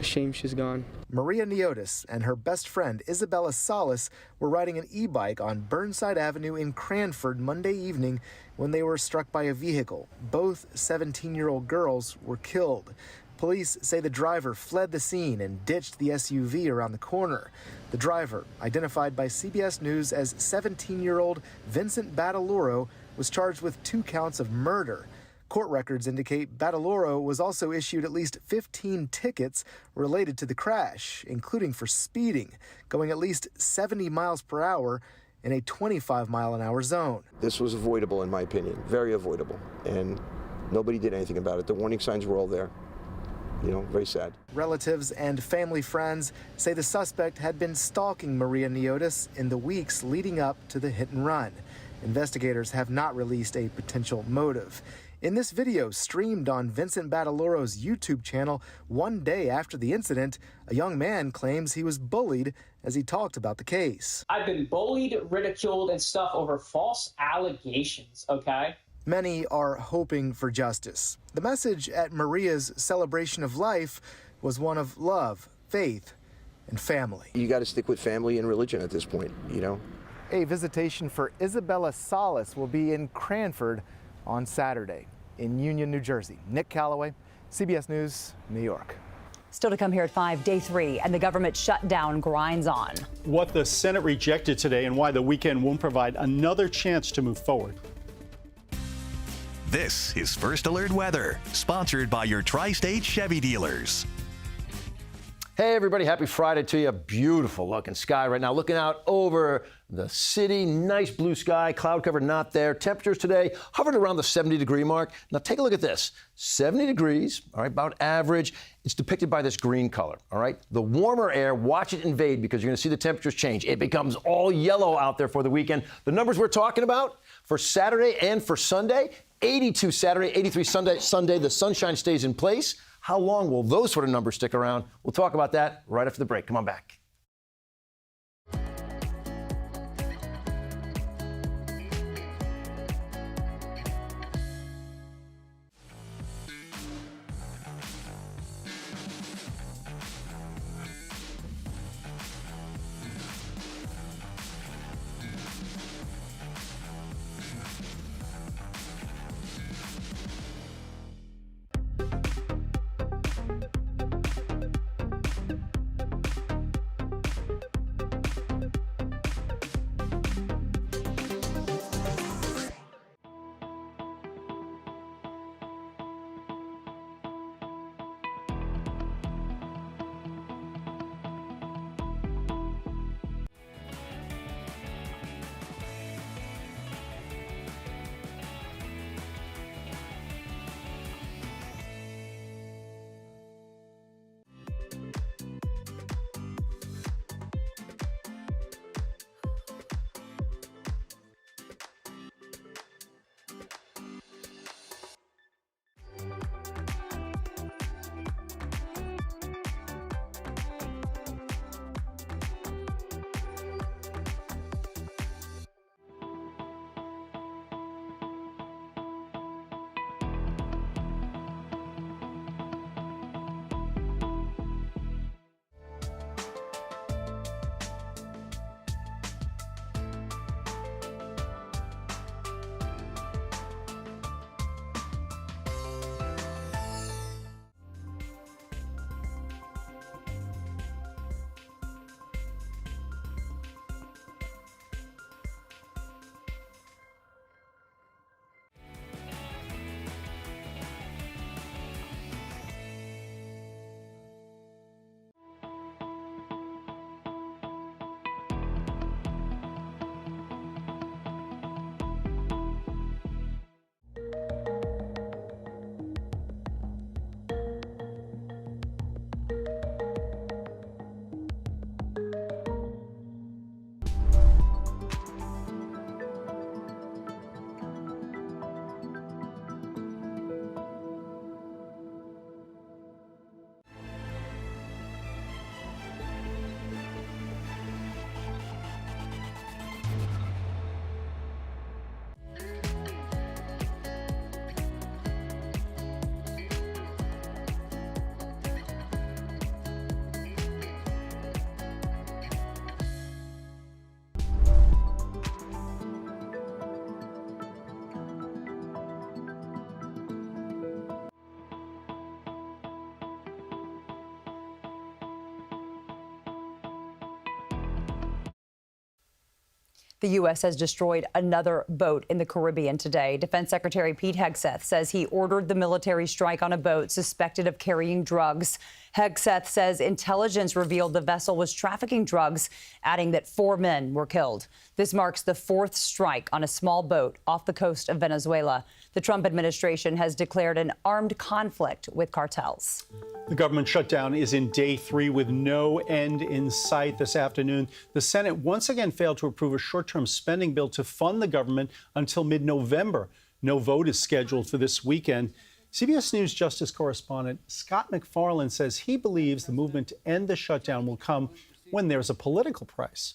a shame she's gone. Maria Niotis and her best friend Isabella Salas were riding an e-bike on Burnside Avenue in Cranford Monday evening when they were struck by a vehicle. Both 17-year-old girls were killed. Police say the driver fled the scene and ditched the SUV around the corner. The driver, identified by CBS News as 17-year-old Vincent Bataloro, was charged with 2 counts of murder. Court records indicate Bataloro was also issued at least 15 tickets related to the crash, including for speeding, going at least 70 miles per hour in a 25-mile-an-hour zone. This was avoidable, in my opinion, very avoidable, and nobody did anything about it. The warning signs were all there. Very sad. Relatives and family friends say the suspect had been stalking Maria Niotis in the weeks leading up to the hit and run. Investigators have not released a potential motive. In this video streamed on Vincent Bataloro's YouTube channel one day after the incident, a young man claims he was bullied as he talked about the case. I've been bullied, ridiculed, and stuff over false allegations, okay? Many are hoping for justice. The message at Maria's celebration of life was one of love, faith, and family. You got to stick with family and religion at this point, A visitation for Isabella Salas will be in Cranford on Saturday in Union, New Jersey. Nick Calloway, CBS News, New York. Still to come here at 5, day 3, and the government shutdown grinds on. What the Senate rejected today and why the weekend won't provide another chance to move forward. This is First Alert Weather, sponsored by your Tri-State Chevy dealers. Hey everybody, happy Friday to you. Beautiful looking sky right now. Looking out over the city, nice blue sky, cloud cover not there. Temperatures today hovered around the 70-degree mark. Now take a look at this. 70 degrees, all right, about average. It's depicted by this green color, all right? The warmer air, watch it invade because you're gonna see the temperatures change. It becomes all yellow out there for the weekend. The numbers we're talking about for Saturday and for Sunday, 82 Saturday, 83 Sunday, the sunshine stays in place. How long will those sort of numbers stick around? We'll talk about that right after the break. Come on back. The U.S. has destroyed another boat in the Caribbean today. Defense Secretary Pete Hegseth says he ordered the military strike on a boat suspected of carrying drugs. Hegseth says intelligence revealed the vessel was trafficking drugs, adding that 4 men were killed. This marks the 4th strike on a small boat off the coast of Venezuela. The Trump administration has declared an armed conflict with cartels. The government shutdown is in day 3 with no end in sight this afternoon. The Senate once again failed to approve a short-term spending bill to fund the government until mid-November. No vote is scheduled for this weekend. CBS News Justice correspondent Scott McFarland says he believes the movement to end the shutdown will come when there's a political price.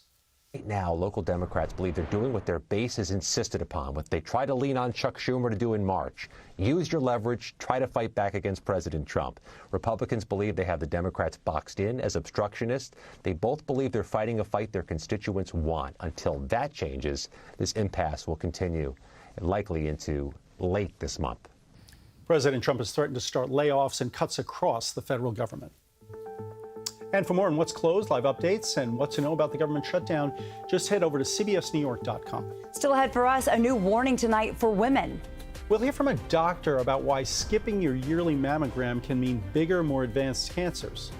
Right now, local Democrats believe they're doing what their base has insisted upon, what they try to lean on Chuck Schumer to do in March. Use your leverage, try to fight back against President Trump. Republicans believe they have the Democrats boxed in as obstructionists. They both believe they're fighting a fight their constituents want. Until that changes, this impasse will continue, likely into late this month. President Trump has threatened to start layoffs and cuts across the federal government. And for more on what's closed, live updates, and what to know about the government shutdown, just head over to cbsnewyork.com. Still ahead for us, a new warning tonight for women. We'll hear from a doctor about why skipping your yearly mammogram can mean bigger, more advanced cancers.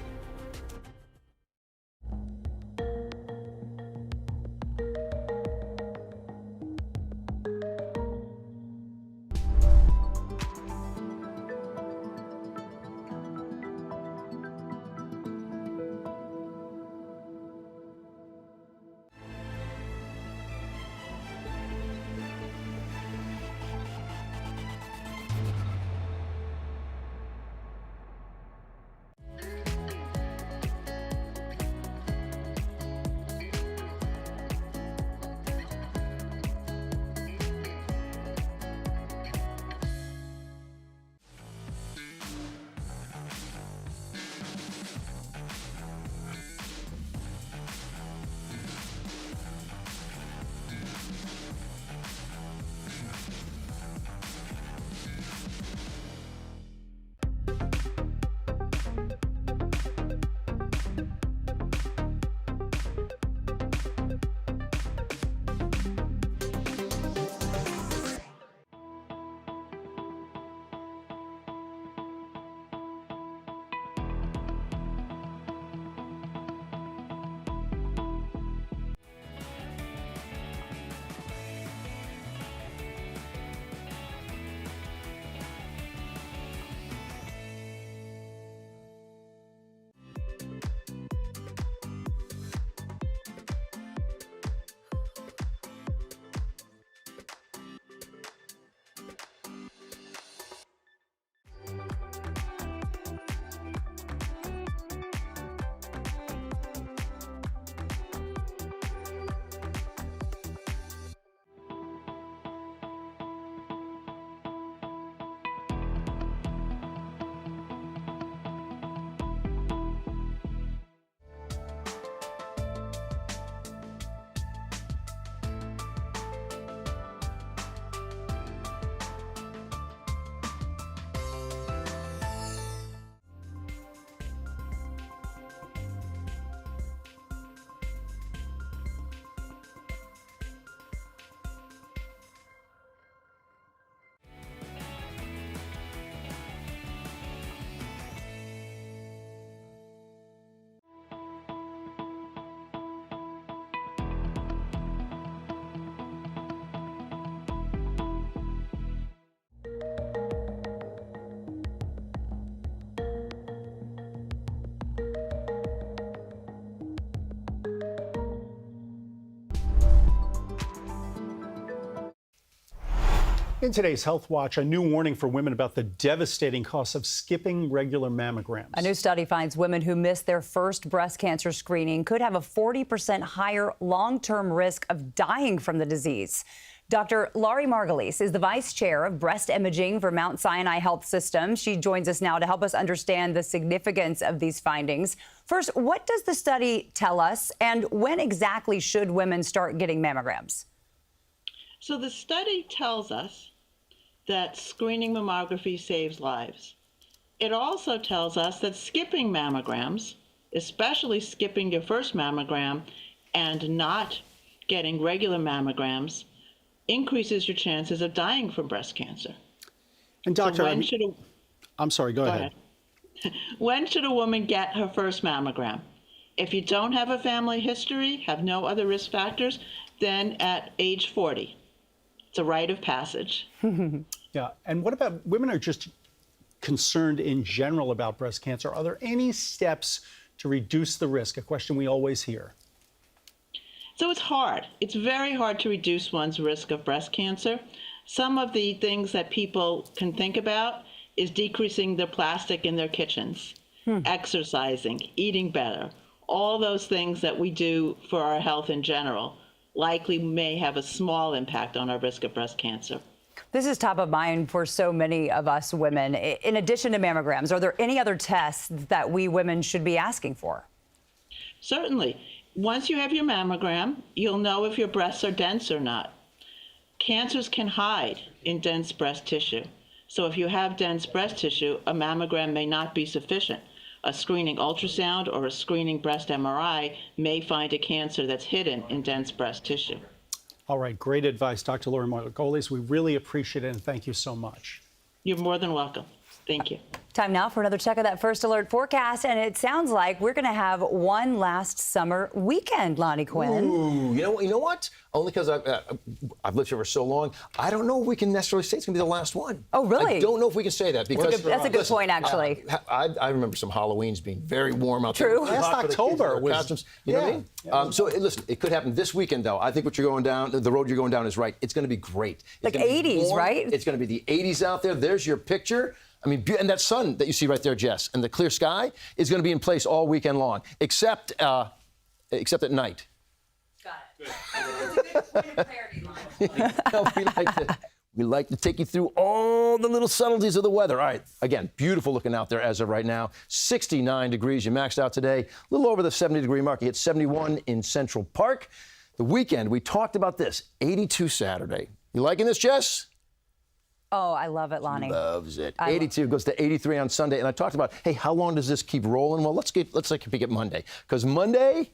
In today's Health Watch, a new warning for women about the devastating costs of skipping regular mammograms. A new study finds women who miss their first breast cancer screening could have a 40% higher long-term risk of dying from the disease. Dr. Laurie Margulies is the vice chair of breast imaging for Mount Sinai Health System. She joins us now to help us understand the significance of these findings. First, what does the study tell us, and when exactly should women start getting mammograms? So the study tells us that screening mammography saves lives. It also tells us that skipping mammograms, especially skipping your first mammogram and not getting regular mammograms increases your chances of dying from breast cancer. And doctor, So I'm sorry, go ahead. When should a woman get her first mammogram? If you don't have a family history, have no other risk factors, then at age 40. It's a rite of passage. Yeah, and what about women are just concerned in general about breast cancer? Are there any steps to reduce the risk? A question we always hear. So it's hard. It's very hard to reduce one's risk of breast cancer. Some of the things that people can think about is decreasing the plastic in their kitchens, exercising, eating better. All those things that we do for our health in general likely may have a small impact on our risk of breast cancer. This is top of mind for so many of us women. In addition to mammograms, are there any other tests that we women should be asking for? Certainly. Once you have your mammogram, you'll know if your breasts are dense or not. Cancers can hide in dense breast tissue. So if you have dense breast tissue, a mammogram may not be sufficient. A screening ultrasound or a screening breast MRI may find a cancer that's hidden in dense breast tissue. All right, great advice, Dr. Lori Margolis. We really appreciate it, and thank you so much. You're more than welcome. Thank you. Time now for another check of that First Alert forecast, and it sounds like we're going to have one last summer weekend, Lonnie Quinn. Ooh, you know what? Only because I've lived here for so long, I don't know if we can necessarily say it's going to be the last one. Oh, really? I don't know if we can say that because that's a good point, actually. I remember some Halloweens being very warm out there. True. Last October was costumes. You know what I mean? So listen, it could happen this weekend, though. I think what you're going down, the road you're going down is right. It's going to be great. Like 80s, right? It's going to be the 80s out there. There's your picture. I mean, and that sun that you see right there, Jess, and the clear sky is going to be in place all weekend long, except at night. Got it. We like to take you through all the little subtleties of the weather. All right, again, beautiful looking out there as of right now. 69 degrees. You maxed out today, a little over the 70-degree mark. You hit 71 in Central Park. The weekend, we talked about this, 82 Saturday. You liking this, Jess? Oh, I love it, Lonnie. Loves it. 82 goes to 83 on Sunday. And I talked about, hey, how long does this keep rolling? Well, let's take a peek at Monday. Because Monday,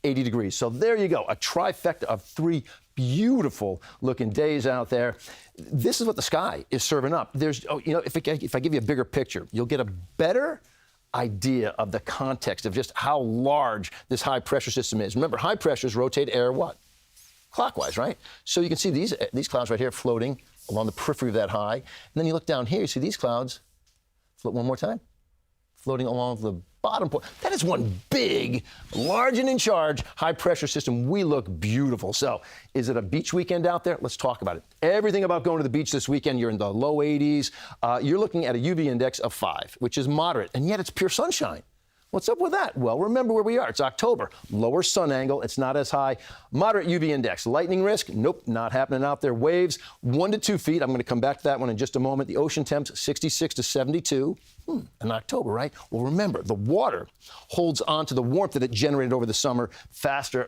80 degrees. So there you go. A trifecta of 3 beautiful looking days out there. This is what the sky is serving up. There's, if I give you a bigger picture, you'll get a better idea of the context of just how large this high pressure system is. Remember, high pressures rotate air what? Clockwise, right? So you can see these clouds right here floating along the periphery of that high. And then you look down here, you see these clouds, float one more time, floating along the bottom point. That is one big, large and in charge high pressure system. We look beautiful. So is it a beach weekend out there? Let's talk about it. Everything about going to the beach this weekend, you're in the low 80s. You're looking at a UV index of 5, which is moderate, and yet it's pure sunshine. What's up with that? Well, remember where we are. It's October. Lower sun angle. It's not as high. Moderate UV index. Lightning risk? Nope, not happening out there. Waves, 1 to 2 feet. I'm going to come back to that one in just a moment. The ocean temps, 66 to 72. In October, right? Well, remember, the water holds on to the warmth that it generated over the summer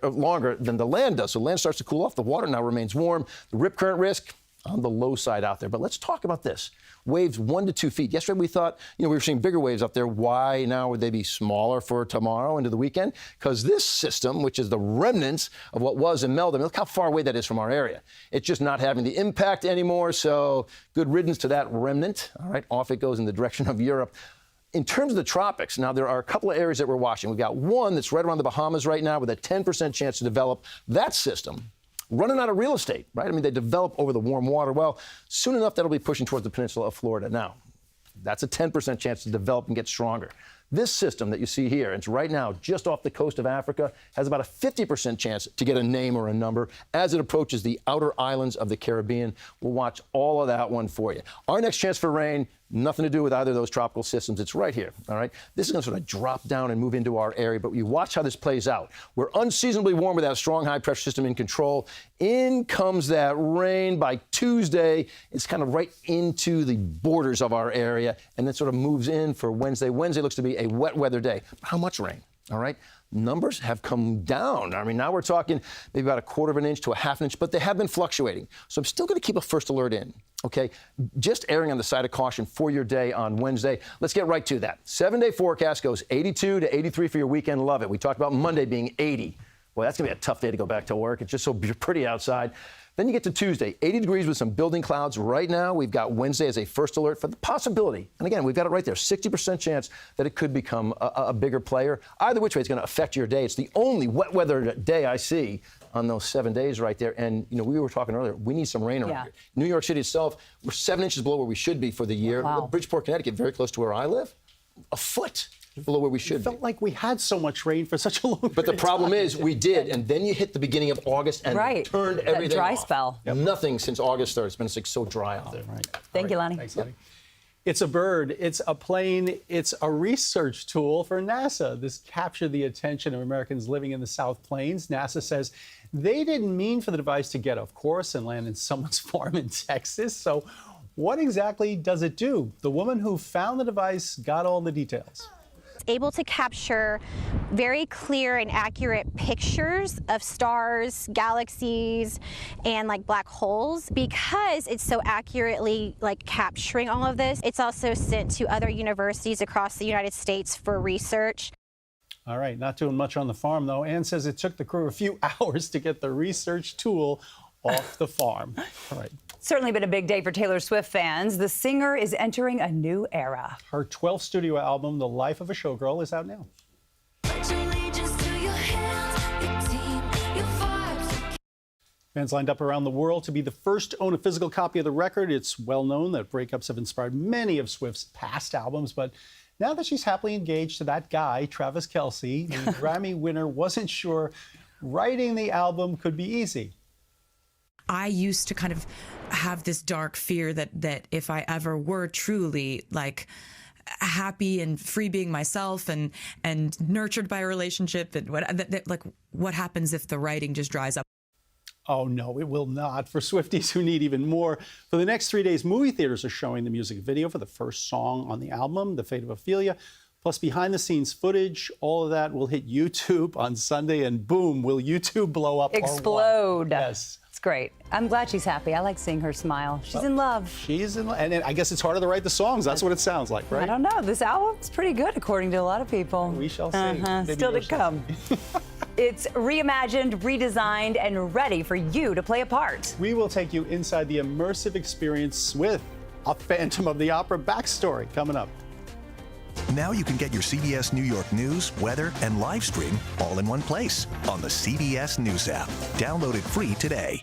longer than the land does. So land starts to cool off. The water now remains warm. The rip current risk on the low side out there. But let's talk about this. Waves 1 to 2 feet. Yesterday we thought, we were seeing bigger waves up there. Why now would they be smaller for tomorrow into the weekend? Because this system, which is the remnants of what was in Meldon, look how far away that is from our area. It's just not having the impact anymore. So good riddance to that remnant. All right, off it goes in the direction of Europe. In terms of the tropics, now there are a couple of areas that we're watching. We've got one that's right around the Bahamas right now with a 10% chance to develop that system. Running out of real estate, right? I mean, they develop over the warm water. Well, soon enough, that'll be pushing towards the peninsula of Florida. Now, that's a 10% chance to develop and get stronger. This system that you see here, it's right now just off the coast of Africa, has about a 50% chance to get a name or a number as it approaches the outer islands of the Caribbean. We'll watch all of that one for you. Our next chance for rain, nothing to do with either of those tropical systems. It's right here, all right? This is going to sort of drop down and move into our area, but you watch how this plays out. We're unseasonably warm with that strong high-pressure system in control. In comes that rain by Tuesday. It's kind of right into the borders of our area, and then sort of moves in for Wednesday. Wednesday looks to be a wet weather day. How much rain? All right? Numbers have come down. I mean, now we're talking maybe about 1/4 of an inch to a 1/2 inch, but they have been fluctuating. So I'm still going to keep a first alert in, okay? Just erring on the side of caution for your day on Wednesday. Let's get right to that. 7-day forecast goes 82 to 83 for your weekend. Love it. We talked about Monday being 80. Boy, that's going to be a tough day to go back to work. It's just so pretty outside. Then you get to Tuesday, 80 degrees with some building clouds. Right now, we've got Wednesday as a first alert for the possibility. And again, we've got it right there, 60% chance that it could become a bigger player. Either which way, it's going to affect your day. It's the only wet weather day I see on those 7 days right there. And, you know, we were talking earlier, we need some rain around here. New York City itself, we're 7 inches below where we should be for the year. Wow. Bridgeport, Connecticut, very close to where I live, a foot below where we should be. It felt like we had so much rain for such a long period. But the problem is we did, and then you hit the beginning of August and turned everything that dry off. spell. Nothing since August 3rd. It's been so dry out there. Right. Thank you, Lonnie. Thanks, Lonnie. It's a bird, it's a plane, it's a research tool for NASA. This captured the attention of Americans living in the South Plains. NASA says they didn't mean for the device to get off course and land in someone's farm in Texas. So what exactly does it do? The woman who found the device got all the details. Able to capture very clear and accurate pictures of stars, galaxies, and like black holes. Because it's so accurately like capturing all of this, it's also sent to other universities across the United States for research. All right, not doing much on the farm though. Ann says it took the crew a few hours to get the research tool off the farm. All right. Certainly been a big day for Taylor Swift fans. The singer is entering a new era. Her 12th studio album, The Life of a Showgirl, is out now. Fans lined up around the world to be the first to own a physical copy of the record. It's well known that breakups have inspired many of Swift's past albums, but now that she's happily engaged to that guy, Travis Kelce, the Grammy winner wasn't sure writing the album could be easy. I used to kind of have this dark fear that if I ever were truly like happy and free being myself and nurtured by a relationship, and what happens if the writing just dries up? Oh, no, it will not. For Swifties who need even more, for the next 3 days, movie theaters are showing the music video for the first song on the album, The Fate of Ophelia. Plus behind-the-scenes footage, all of that will hit YouTube on Sunday, and boom, will YouTube blow up? Explode. Yes. It's great. I'm glad she's happy. I like seeing her smile. She's in love. She's in love. And I guess it's harder to write the songs. That's what it sounds like, right? I don't know. This album's pretty good, according to a lot of people. We shall see. Still to come. It's reimagined, redesigned, and ready for you to play a part. We will take you inside the immersive experience with a Phantom of the Opera backstory coming up. Now you can get your CBS New York news, weather, and live stream all in one place on the CBS News app. Download it free today.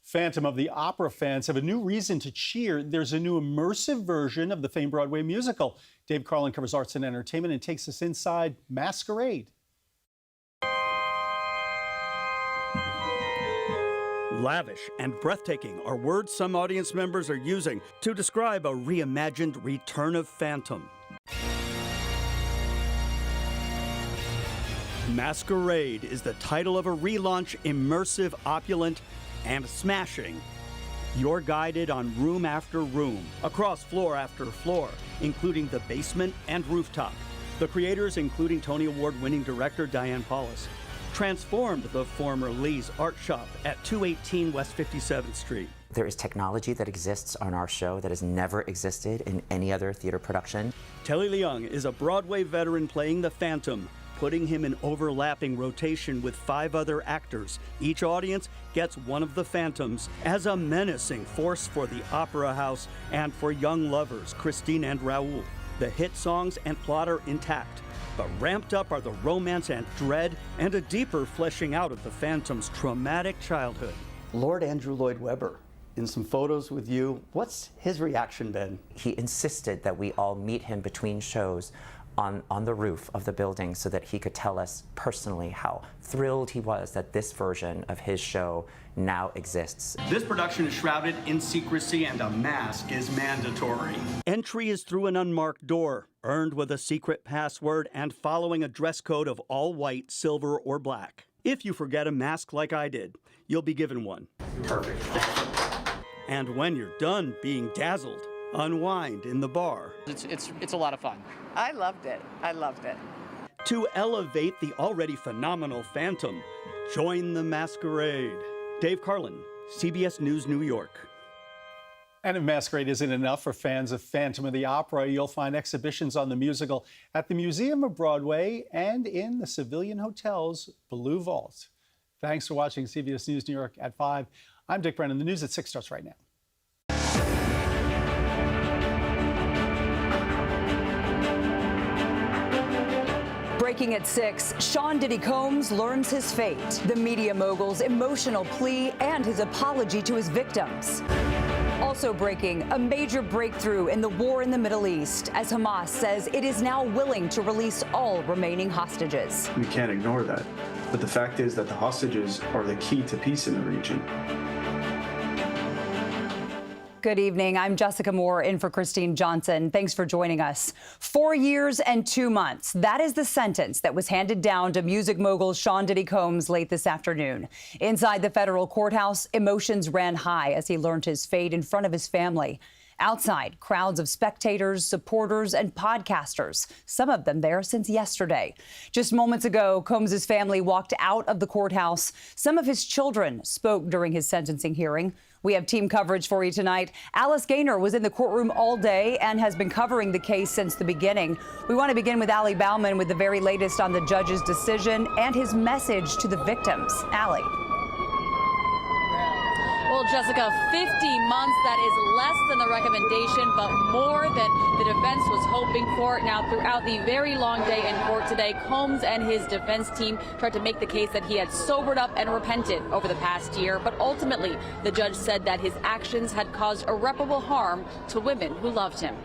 Phantom of the Opera fans have a new reason to cheer. There's a new immersive version of the famed Broadway musical. Dave Carlin covers arts and entertainment and takes us inside Masquerade. Lavish and breathtaking are words some audience members are using to describe a reimagined return of Phantom. Masquerade is the title of a relaunch, immersive, opulent, and smashing. You're guided on room after room, across floor after floor, including the basement and rooftop. The creators, including Tony Award-winning director Diane Paulus, transformed the former Lee's Art Shop at 218 West 57th Street. There is technology that exists on our show that has never existed in any other theater production. Telly Leung is a Broadway veteran playing the Phantom, putting him in overlapping rotation with 5 other actors. Each audience gets one of the Phantoms as a menacing force for the Opera House and for young lovers, Christine and Raoul. The hit songs and plot are intact, but ramped up are the romance and dread and a deeper fleshing out of the Phantom's traumatic childhood. Lord Andrew Lloyd Webber, in some photos with you, what's his reaction been? He insisted that we all meet him between shows on the roof of the building so that he could tell us personally how thrilled he was that this version of his show now exists. This production is shrouded in secrecy and a mask is mandatory. Entry is through an unmarked door, earned with a secret password and following a dress code of all white, silver, or black. If you forget a mask like I did, you'll be given one. Perfect. And when you're done being dazzled, unwind in the bar. It's a lot of fun. I loved it. I loved it. To elevate the already phenomenal Phantom, join the masquerade. Dave Carlin, CBS News, New York. And if Masquerade isn't enough for fans of Phantom of the Opera, you'll find exhibitions on the musical at the Museum of Broadway and in the Civilian Hotel's Blue Vault. Thanks for watching CBS News New York at 5. I'm Dick Brennan. The news at 6 starts right now. Breaking at 6, Sean Diddy Combs learns his fate, the media mogul's emotional plea, and his apology to his victims. Also breaking, a major breakthrough in the war in the Middle East, as Hamas says it is now willing to release all remaining hostages. We can't ignore that. But the fact is that the hostages are the key to peace in the region. Good evening. I'm Jessica Moore in for Christine Johnson. Thanks for joining us. 4 years and 2 months. That is the sentence that was handed down to music mogul Sean Diddy Combs late this afternoon. Inside the federal courthouse, emotions ran high as he learned his fate in front of his family. Outside, crowds of spectators, supporters, and podcasters, some of them there since yesterday. Just moments ago, Combs' family walked out of the courthouse. Some of his children spoke during his sentencing hearing. We have team coverage for you tonight. Alice Gaynor was in the courtroom all day and has been covering the case since the beginning. We want to begin with Allie Bauman with the very latest on the judge's decision and his message to the victims. Allie. Well, Jessica, 50 months, that is less than the recommendation, but more than the defense was hoping for. Now, throughout the very long day in court today, Combs and his defense team tried to make the case that he had sobered up and repented over the past year, but ultimately the judge said that his actions had caused irreparable harm to women who loved him.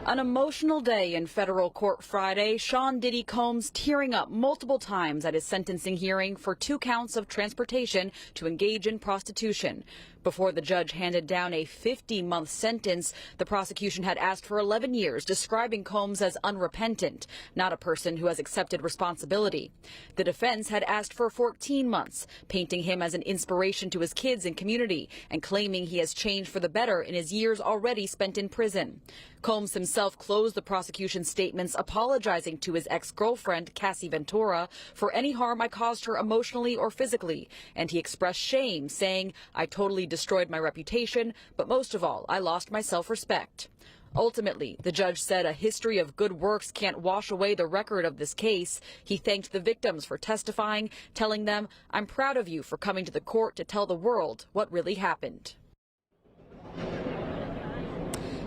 An emotional day in federal court Friday. Sean Diddy Combs tearing up multiple times at his sentencing hearing for 2 counts of transportation to engage in prostitution. Before the judge handed down a 50-month sentence, the prosecution had asked for 11 years, describing Combs as unrepentant, not a person who has accepted responsibility. The defense had asked for 14 months, painting him as an inspiration to his kids and community, and claiming he has changed for the better in his years already spent in prison. Combs himself closed the prosecution's statements apologizing to his ex-girlfriend, Cassie Ventura, for any harm I caused her emotionally or physically, and he expressed shame, saying, "I totally destroyed my reputation, but most of all, I lost my self-respect." Ultimately, the judge said a history of good works can't wash away the record of this case. He thanked the victims for testifying, telling them, "I'm proud of you for coming to the court to tell the world what really happened."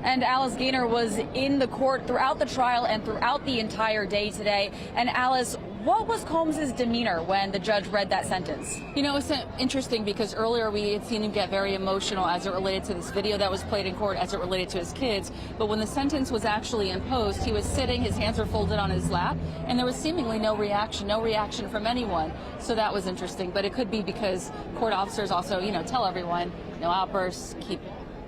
And Alice Gaynor was in the court throughout the trial and throughout the entire day today. And Alice, what was Combs's demeanor when the judge read that sentence? You know, it's interesting because earlier we had seen him get very emotional as it related to this video that was played in court, as it related to his kids. But when the sentence was actually imposed, he was sitting, his hands were folded on his lap, and there was seemingly no reaction from anyone. So that was interesting. But it could be because court officers also, you know, tell everyone no outbursts, keep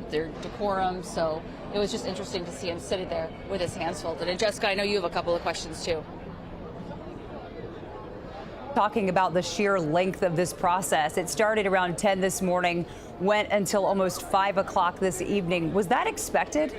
their decorum. So it was just interesting to see him sitting there with his hands folded. And Jessica, I know you have a couple of questions too. Talking about the sheer length of this process. It started around 10 this morning, went until almost 5 o'clock this evening. Was that expected?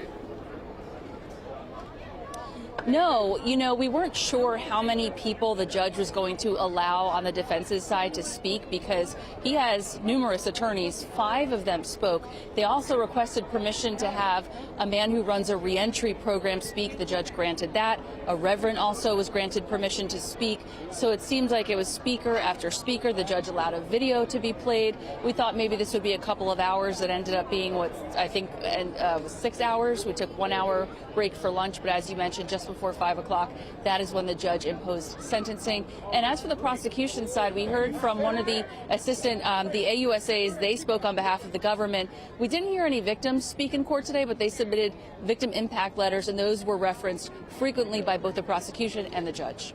No, you know, we weren't sure how many people the judge was going to allow on the defense's side to speak because he has numerous attorneys. 5 of them spoke. They also requested permission to have a man who runs a reentry program speak. The judge granted that. A reverend also was granted permission to speak. So it seems like it was speaker after speaker. The judge allowed a video to be played. We thought maybe this would be a couple of hours. It ended up being what I think was 6 hours. We took 1 hour break for lunch, but as you mentioned, just before 5 o'clock, that is when the judge imposed sentencing. And as for the prosecution side, we heard from one of the assistant, the AUSAs. They spoke on behalf of the government. We didn't hear any victims speak in court today, but they submitted victim impact letters, and those were referenced frequently by both the prosecution and the judge.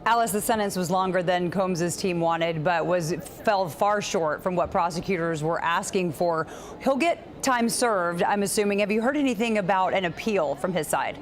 Alice, the sentence was longer than Combs's team wanted, but fell far short from what prosecutors were asking for. He'll get time served, I'm assuming. Have you heard anything about an appeal from his side?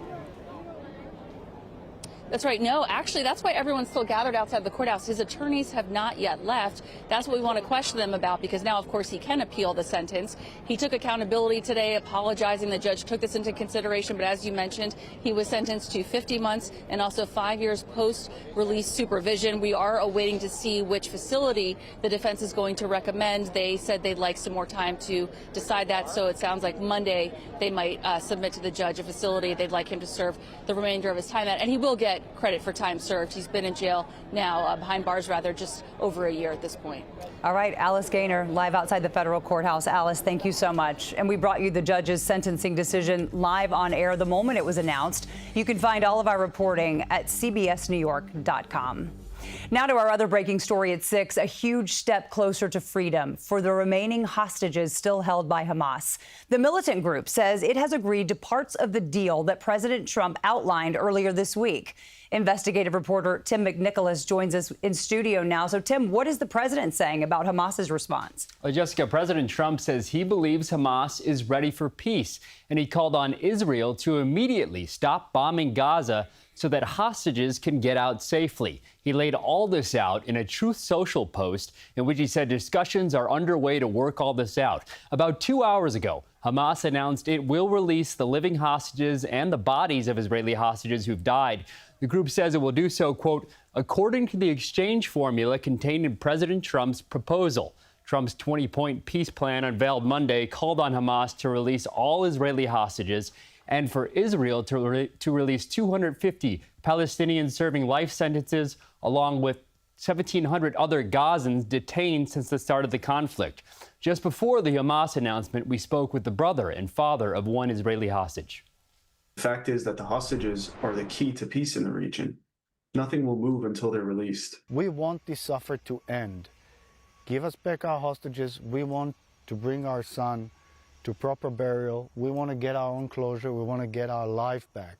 That's right. No, actually, that's why everyone's still gathered outside the courthouse. His attorneys have not yet left. That's what we want to question them about, because now, of course, he can appeal the sentence. He took accountability today, apologizing. The judge took this into consideration. But as you mentioned, he was sentenced to 50 months and also 5 years post-release supervision. We are awaiting to see which facility the defense is going to recommend. They said they'd like some more time to decide that. So it sounds like Monday they might submit to the judge a facility they'd like him to serve the remainder of his time at. And he will get credit for time served. He's been in jail now, behind bars rather, just over a year at this point. All right, Alice Gaynor, live outside the federal courthouse. Alice, thank you so much. And we brought you the judge's sentencing decision live on air the moment it was announced. You can find all of our reporting at cbsnewyork.com. Now to our other breaking story at 6, a huge step closer to freedom for the remaining hostages still held by Hamas. The militant group says it has agreed to parts of the deal that President Trump outlined earlier this week. Investigative reporter Tim McNicholas joins us in studio now. So, Tim, what is the president saying about Hamas's response? Well, Jessica, President Trump says he believes Hamas is ready for peace, and he called on Israel to immediately stop bombing Gaza so that hostages can get out safely. He laid all this out in a Truth Social post in which he said discussions are underway to work all this out. About 2 hours ago, Hamas announced it will release the living hostages and the bodies of Israeli hostages who've died. The group says it will do so, quote, according to the exchange formula contained in President Trump's proposal. Trump's 20-point peace plan unveiled Monday called on Hamas to release all Israeli hostages and for Israel to release 250 Palestinians serving life sentences, along with 1,700 other Gazans detained since the start of the conflict. Just before the Hamas announcement, we spoke with the brother and father of one Israeli hostage. The fact is that the hostages are the key to peace in the region. Nothing will move until they're released. We want this suffer to end. Give us back our hostages. We want to bring our son to proper burial. We want to get our own closure. We want to get our life back.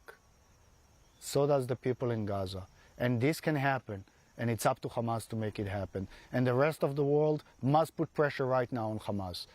So does the people in Gaza. And this can happen, and it's up to Hamas to make it happen. And the rest of the world must put pressure right now on Hamas.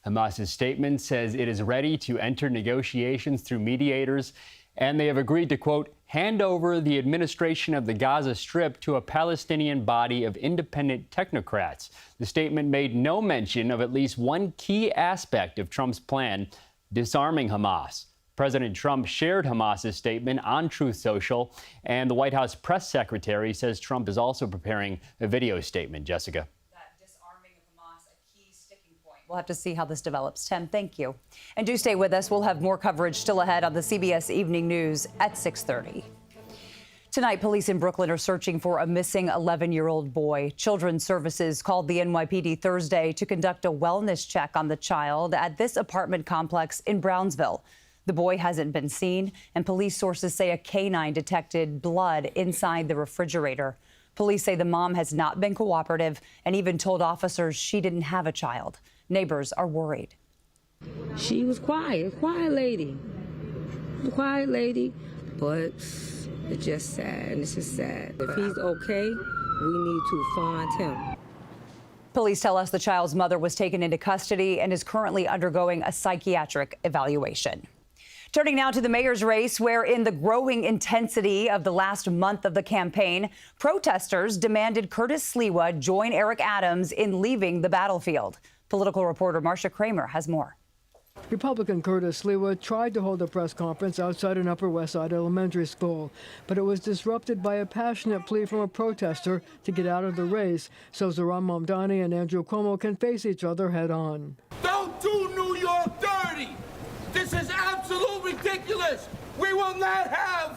Hamas's statement says it is ready to enter negotiations through mediators, and they have agreed to, quote, hand over the administration of the Gaza Strip to a Palestinian body of independent technocrats. The statement made no mention of at least one key aspect of Trump's plan, disarming Hamas. President Trump shared Hamas's statement on Truth Social, and the White House press secretary says Trump is also preparing a video statement. Jessica. We'll have to see how this develops. Tim, thank you. And do stay with us. We'll have more coverage still ahead on the CBS Evening News at 6:30. Tonight, police in Brooklyn are searching for a missing 11-year-old boy. Children's Services called the NYPD Thursday to conduct a wellness check on the child at this apartment complex in Brownsville. The boy hasn't been seen, and police sources say a canine detected blood inside the refrigerator. Police say the mom has not been cooperative and even told officers she didn't have a child. Neighbors are worried. She was quiet lady, but it's just sad, and it's just sad. If he's okay, we need to find him. Police tell us the child's mother was taken into custody and is currently undergoing a psychiatric evaluation. Turning now to the mayor's race, where in the growing intensity of the last month of the campaign, protesters demanded Curtis Sliwa join Eric Adams in leaving the battlefield. Political reporter Marcia Kramer has more. Republican Curtis Sliwa tried to hold a press conference outside an Upper West Side elementary school, but it was disrupted by a passionate plea from a protester to get out of the race so Zohran Mamdani and Andrew Cuomo can face each other head on. Don't do New York dirty! This is absolutely ridiculous! We will not have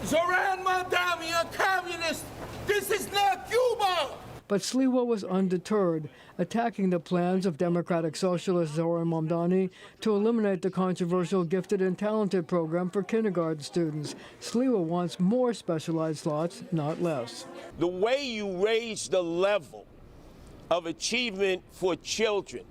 Zohran Mamdani, a communist! This is not Cuba! But Sliwa was undeterred, attacking the plans of Democratic Socialist Zohran Mamdani to eliminate the controversial Gifted and Talented program for kindergarten students. Sliwa wants more specialized slots, not less. The way you raise the level of achievement for children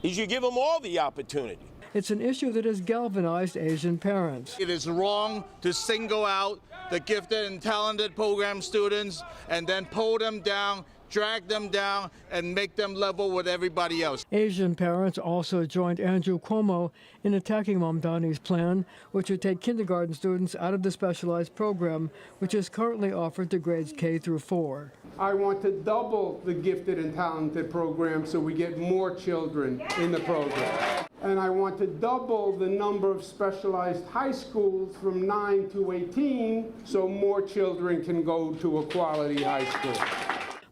is you give them all the opportunity. It's an issue that has galvanized Asian parents. It is wrong to single out the Gifted and Talented program students and then pull them down, drag them down, and make them level with everybody else. Asian parents also joined Andrew Cuomo in attacking Mamdani's plan, which would take kindergarten students out of the specialized program, which is currently offered to grades K through 4. I want to double the Gifted and Talented program so we get more children in the program. And I want to double the number of specialized high schools from 9 to 18 so more children can go to a quality high school.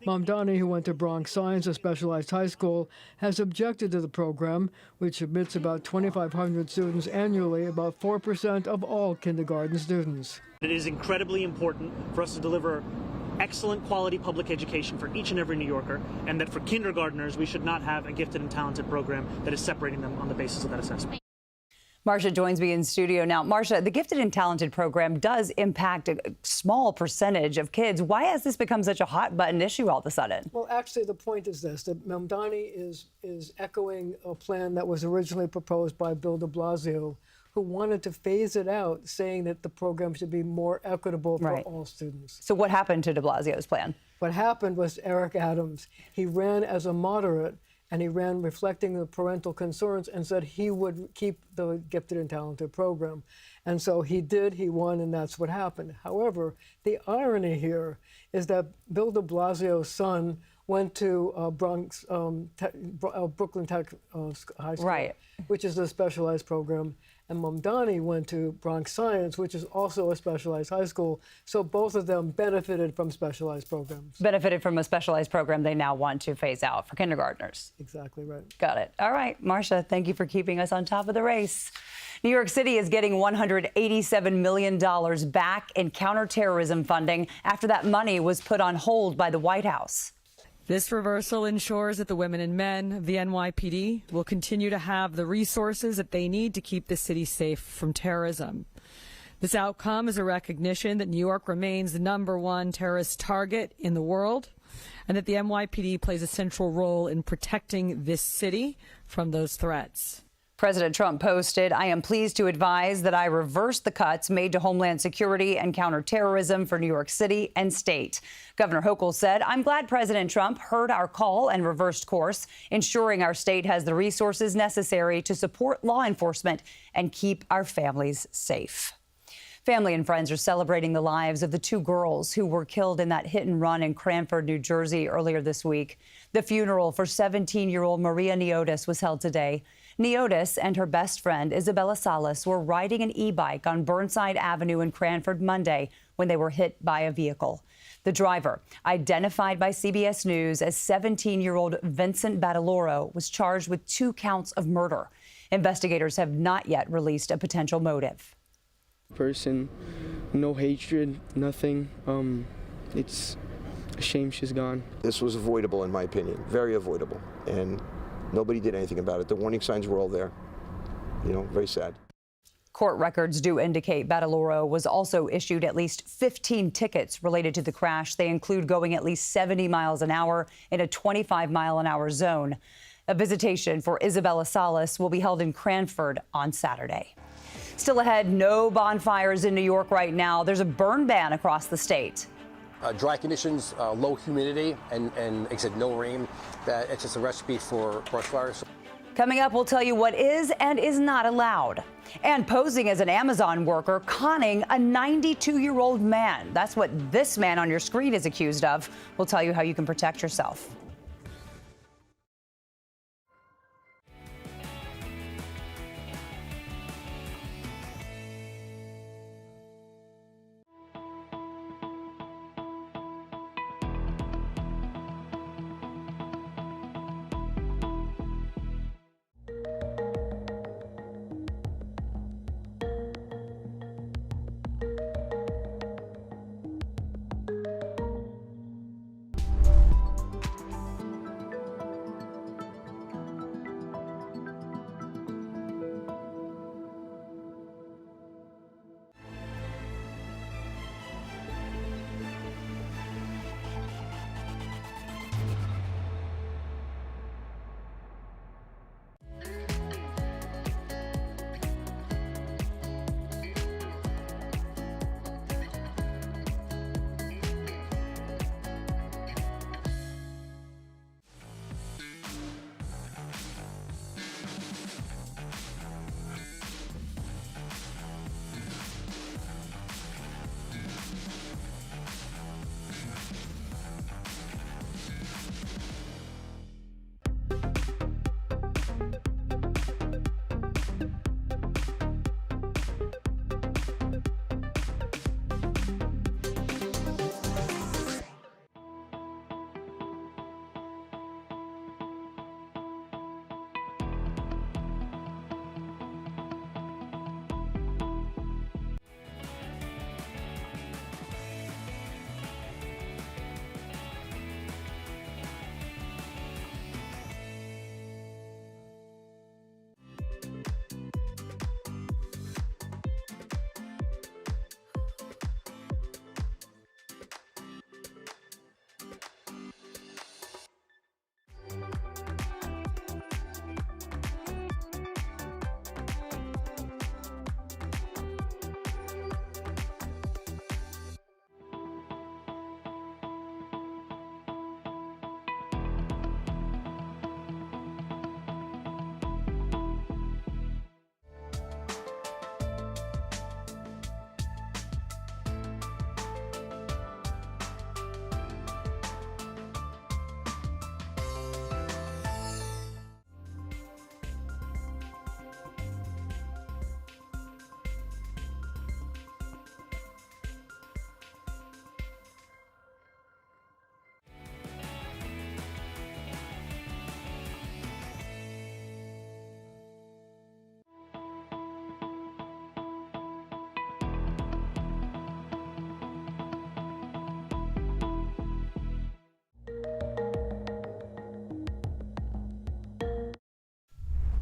Mamdani, who went to Bronx Science, a specialized high school, has objected to the program, which admits about 2,500 students annually, about 4% of all kindergarten students. It is incredibly important for us to deliver excellent quality public education for each and every New Yorker, and that for kindergartners, we should not have a Gifted and Talented program that is separating them on the basis of that assessment. Marcia joins me in studio now. Marcia, the Gifted and Talented program does impact a small percentage of kids. Why has this become such a hot button issue all of a sudden? Well, actually, the point is this, that Mamdani is echoing a plan that was originally proposed by Bill de Blasio, who wanted to phase it out, saying that the program should be more equitable for all students. So what happened to de Blasio's plan? What happened was Eric Adams, he ran as a moderate, and he ran reflecting the parental concerns and said he would keep the Gifted and Talented program. And so he did, he won, and that's what happened. However, the irony here is that Bill de Blasio's son went to Brooklyn Tech High School, which is a specialized program, and Mamdani went to Bronx Science, which is also a specialized high school. So both of them benefited from specialized programs. Benefited from a specialized program they now want to phase out for kindergartners. Exactly right. Got it. All right, Marcia, thank you for keeping us on top of the race. New York City is getting $187 million back in counterterrorism funding after that money was put on hold by the White House. This reversal ensures that the women and men of the NYPD will continue to have the resources that they need to keep the city safe from terrorism. This outcome is a recognition that New York remains the #1 terrorist target in the world, and that the NYPD plays a central role in protecting this city from those threats. President Trump posted, "I am pleased to advise that I reversed the cuts made to Homeland Security and counterterrorism for New York City and state." Governor Hochul said, "I'm glad President Trump heard our call and reversed course, ensuring our state has the resources necessary to support law enforcement and keep our families safe." Family and friends are celebrating the lives of the 2 girls who were killed in that hit and run in Cranford, New Jersey earlier this week. The funeral for 17-year-old Maria Neotis was held today. Neotis and her best friend, Isabella Salas, were riding an e-bike on Burnside Avenue in Cranford Monday when they were hit by a vehicle. The driver, identified by CBS News as 17-year-old Vincent Battaloro, was charged with 2 counts of murder. Investigators have not yet released a potential motive. Person, no hatred, nothing. It's a shame she's gone. This was avoidable, in my opinion, very avoidable, and nobody did anything about it. The warning signs were all there. You know, very sad. Court records do indicate Badaloro was also issued at least 15 tickets related to the crash. They include going at least 70 miles an hour in a 25-mile-an-hour zone. A visitation for Isabella Salas will be held in Cranford on Saturday. Still ahead, no bonfires in New York right now. There's a burn ban across the state. Dry conditions, low humidity, and like I said, no rain. It's just a recipe for brush fires. Coming up, we'll tell you what is and is not allowed. And posing as an Amazon worker, conning a 92-year-old man. That's what this man on your screen is accused of. We'll tell you how you can protect yourself.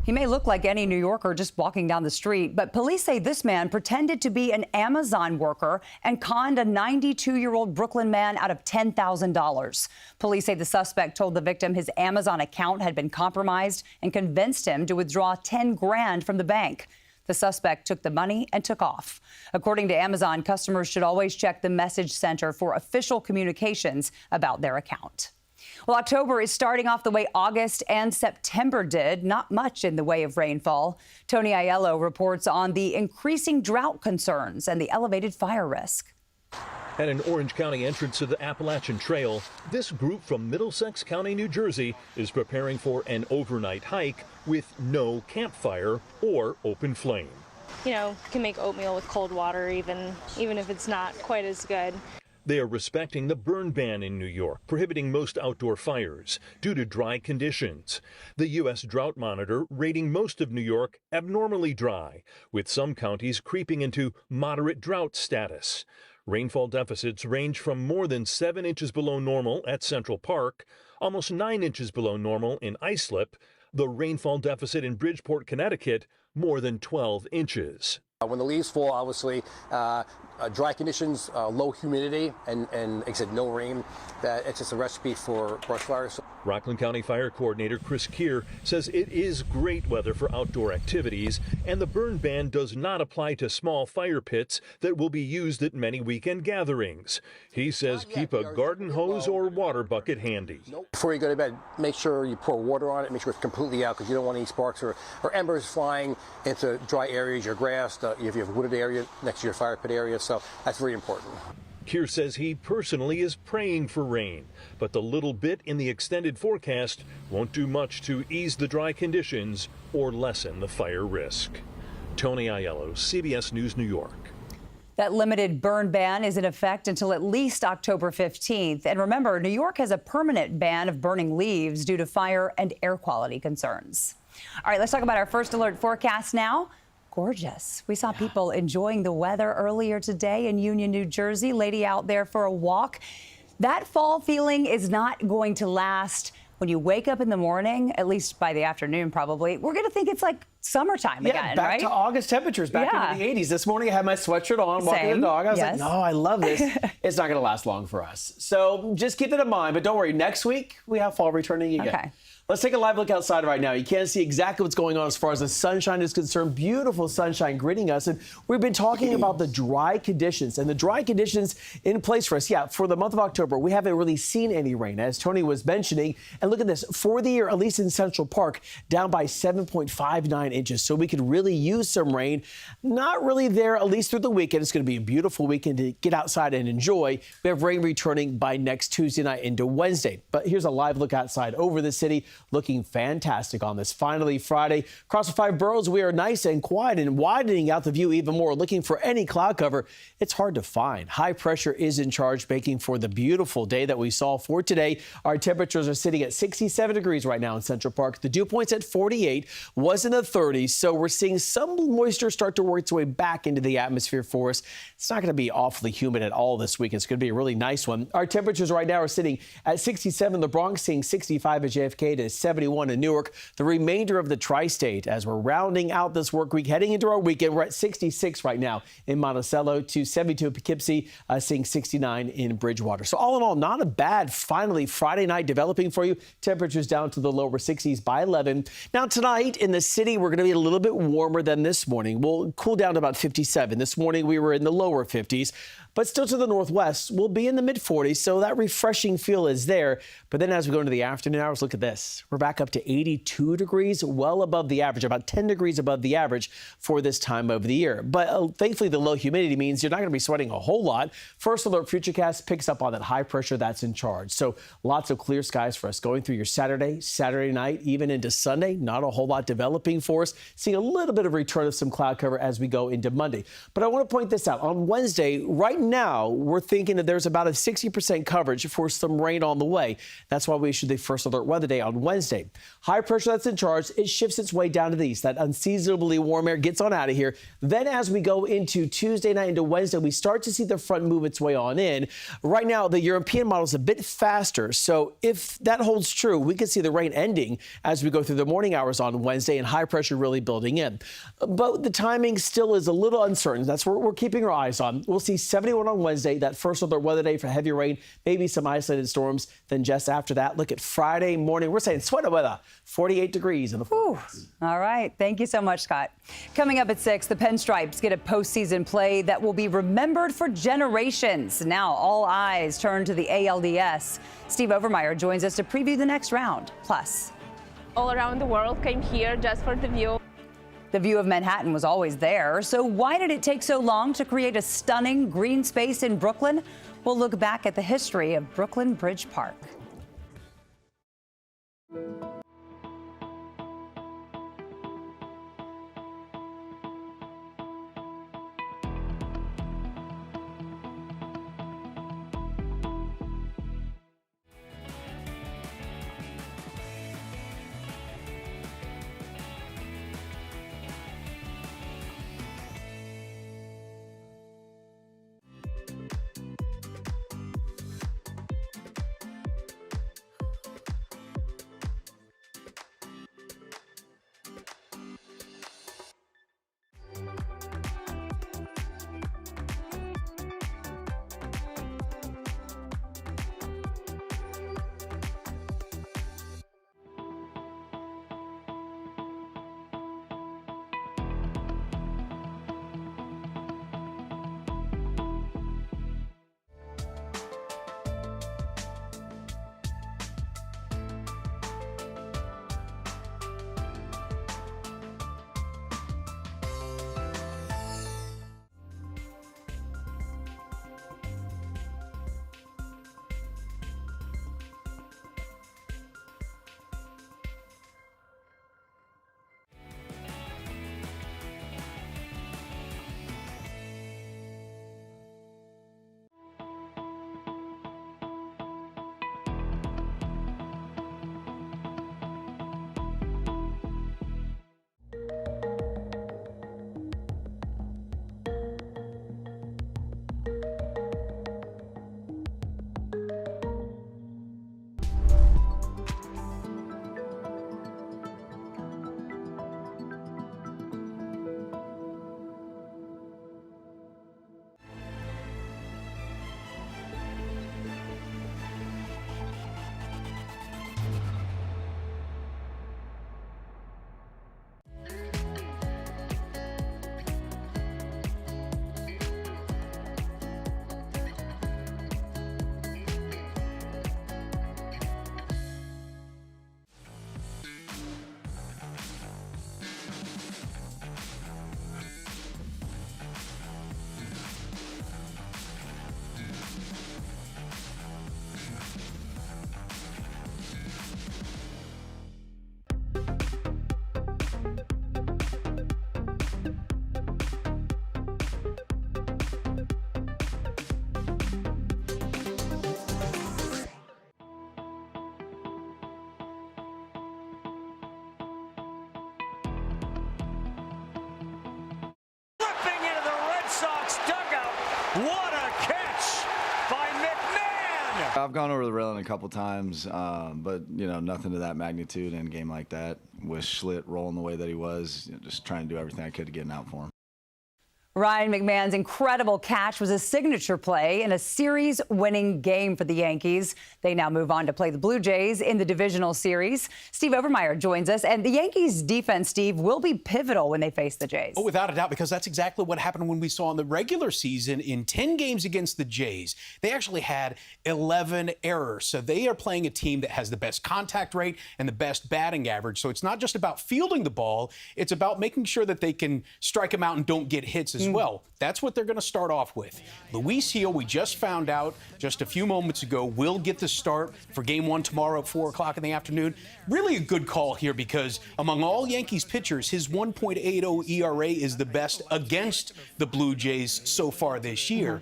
He may look like any New Yorker just walking down the street, but police say this man pretended to be an Amazon worker and conned a 92-year-old Brooklyn man out of $10,000. Police say the suspect told the victim his Amazon account had been compromised and convinced him to withdraw $10 grand from the bank. The suspect took the money and took off. According to Amazon, customers should always check the message center for official communications about their account. Well, October is starting off the way August and September did. Not much in the way of rainfall. Tony Aiello reports on the increasing drought concerns and the elevated fire risk. At an Orange County entrance to the Appalachian Trail, this group from Middlesex County, New Jersey, is preparing for an overnight hike with no campfire or open flame. You know, you can make oatmeal with cold water even if it's not quite as good. They are respecting the burn ban in New York, prohibiting most outdoor fires due to dry conditions. The U.S. Drought Monitor rating most of New York abnormally dry, with some counties creeping into moderate drought status. Rainfall deficits range from more than 7 inches below normal at Central Park, almost 9 inches below normal in Islip. The rainfall deficit in Bridgeport, Connecticut, more than 12 inches. When the leaves fall, obviously, dry conditions, low humidity, and like I said, no rain, that it's just a recipe for brush fires. Rockland County Fire Coordinator Chris Keir says it is great weather for outdoor activities, and the burn ban does not apply to small fire pits that will be used at many weekend gatherings. He says keep a garden hose or water bucket handy. Before you go to bed, make sure you pour water on it, make sure it's completely out, because you don't want any sparks or embers flying into dry areas, your grass, if you have a wooded area next to your fire pit area, so that's very important. Keir says he personally is praying for rain, but the little bit in the extended forecast won't do much to ease the dry conditions or lessen the fire risk. Tony Aiello, CBS News, New York. That limited burn ban is in effect until at least October 15th. And remember, New York has a permanent ban of burning leaves due to fire and air quality concerns. All right, let's talk about our first alert forecast now. Gorgeous. We saw people enjoying the weather earlier today in Union, New Jersey. Lady out there for a walk. That fall feeling is not going to last. When you wake up in the morning, at least by the afternoon probably, we're going to think it's like summertime again, back right? to August temperatures, back into the 80s. This morning I had my sweatshirt on, walking the dog. I was like, no, I love this. It's not going to last long for us. So just keep it in mind, but don't worry. Next week, we have fall returning again. Okay. Let's take a live look outside right now. You can't see exactly what's going on as far as the sunshine is concerned. Beautiful sunshine greeting us. And we've been talking about the dry conditions and the dry conditions in place for us. Yeah, for the month of October, we haven't really seen any rain, as Tony was mentioning. And look at this. For the year, at least in Central Park, down by 7.59 inches. So we could really use some rain. Not really there, at least through the weekend. It's going to be a beautiful weekend to get outside and enjoy. We have rain returning by next Tuesday night into Wednesday. But here's a live look outside over the city. Looking fantastic on this finally Friday. Across the 5 boroughs, we are nice and quiet and widening out the view even more. Looking for any cloud cover, it's hard to find. High pressure is in charge, making for the beautiful day that we saw for today. Our temperatures are sitting at 67 degrees right now in Central Park. The dew point's at 48, was in the 30s, so we're seeing some moisture start to work its way back into the atmosphere for us. It's not going to be awfully humid at all this week. It's going to be a really nice one. Our temperatures right now are sitting at 67 in the Bronx, seeing 65 at JFK to 71 in Newark. The remainder of the tri-state, as we're rounding out this work week, heading into our weekend, we're at 66 right now in Monticello to 72 in Poughkeepsie, seeing 69 in Bridgewater. So all in all, not a bad, finally, Friday night developing for you. Temperatures down to the lower 60s by 11. Now tonight in the city, we're going to be a little bit warmer than this morning. We'll cool down to about 57. This morning we were in the lower 50s. But still to the northwest, we'll be in the mid-40s, so that refreshing feel is there. But then as we go into the afternoon hours, look at this. We're back up to 82 degrees, well above the average, about 10 degrees above the average for this time of the year. But thankfully, the low humidity means you're not going to be sweating a whole lot. First Alert Futurecast picks up on that high pressure that's in charge. So lots of clear skies for us going through your Saturday night, even into Sunday. Not a whole lot developing for us. Seeing a little bit of return of some cloud cover as we go into Monday. But I want to point this out. On Wednesday, right now, we're thinking that there's about a 60% coverage for some rain on the way. That's why we issued the First Alert Weather Day on Wednesday. High pressure that's in charge, it shifts its way down to the east. That unseasonably warm air gets on out of here. Then as we go into Tuesday night into Wednesday, we start to see the front move its way on in. Right now, the European model is a bit faster. So if that holds true, we could see the rain ending as we go through the morning hours on Wednesday and high pressure really building in. But the timing still is a little uncertain. That's what we're keeping our eyes on. We'll see 71 on Wednesday, that First Alert Weather Day for heavy rain, maybe some isolated storms. Then just after that, look at Friday morning. We're saying sweater weather, 48 degrees in the forecast. All right. Thank you so much, Scott. Coming up at 6, the Pinstripes get a postseason play that will be remembered for generations. Now all eyes turn to the ALDS. Steve Overmeyer joins us to preview the next round. Plus, All around the world came here just for the view. the view of Manhattan was always there. So why did it take so long to create a stunning green space in Brooklyn? We'll look back at the history of Brooklyn Bridge Park. What a catch by McMahon! I've gone over the railing a couple times, but nothing to that magnitude in a game like that. With Schlitt rolling the way that he was, just trying to do everything I could to get an out for him. Ryan McMahon's incredible catch was a signature play in a series-winning game for the Yankees. They now move on to play the Blue Jays in the divisional series. Steve Overmeyer joins us, and the Yankees' defense, Steve, will be pivotal when they face the Jays. Oh, without a doubt, because that's exactly what happened when we saw in the regular season in 10 games against the Jays. They actually had 11 errors, so they are playing a team that has the best contact rate and the best batting average. So it's not just about fielding the ball, it's about making sure that they can strike them out and don't get hits as well. That's what they're going to start off with. Luis Gil, we just found out just a few moments ago, will get the start for Game 1 tomorrow at 4 o'clock in the afternoon. Really a good call here because among all Yankees pitchers, his 1.80 ERA is the best against the Blue Jays so far this year.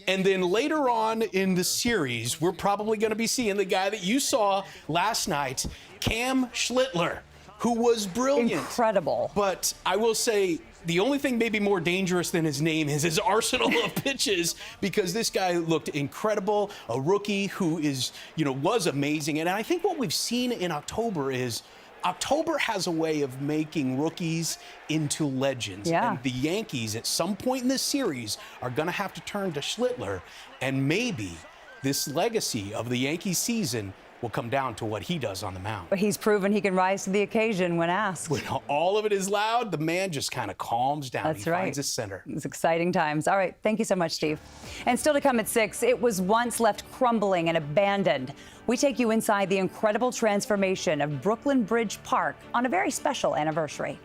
And then later on in the series, we're probably going to be seeing the guy that you saw last night, Cam Schlittler, who was brilliant. Incredible. But I will say, the only thing maybe more dangerous than his name is his arsenal of pitches, because this guy looked incredible, a rookie who is, was amazing. And I think what we've seen in October is October has a way of making rookies into legends. Yeah. And the Yankees, at some point in this series, are going to have to turn to Schlittler. And maybe this legacy of the Yankee season will come down to what he does on the mound. But he's proven he can rise to the occasion when asked. When all of it is loud, the man just kind of calms down. That's he right. finds his center. It's exciting times. All right, thank you so much, Steve. And still to come at 6, it was once left crumbling and abandoned. We take you inside the incredible transformation of Brooklyn Bridge Park on a very special anniversary.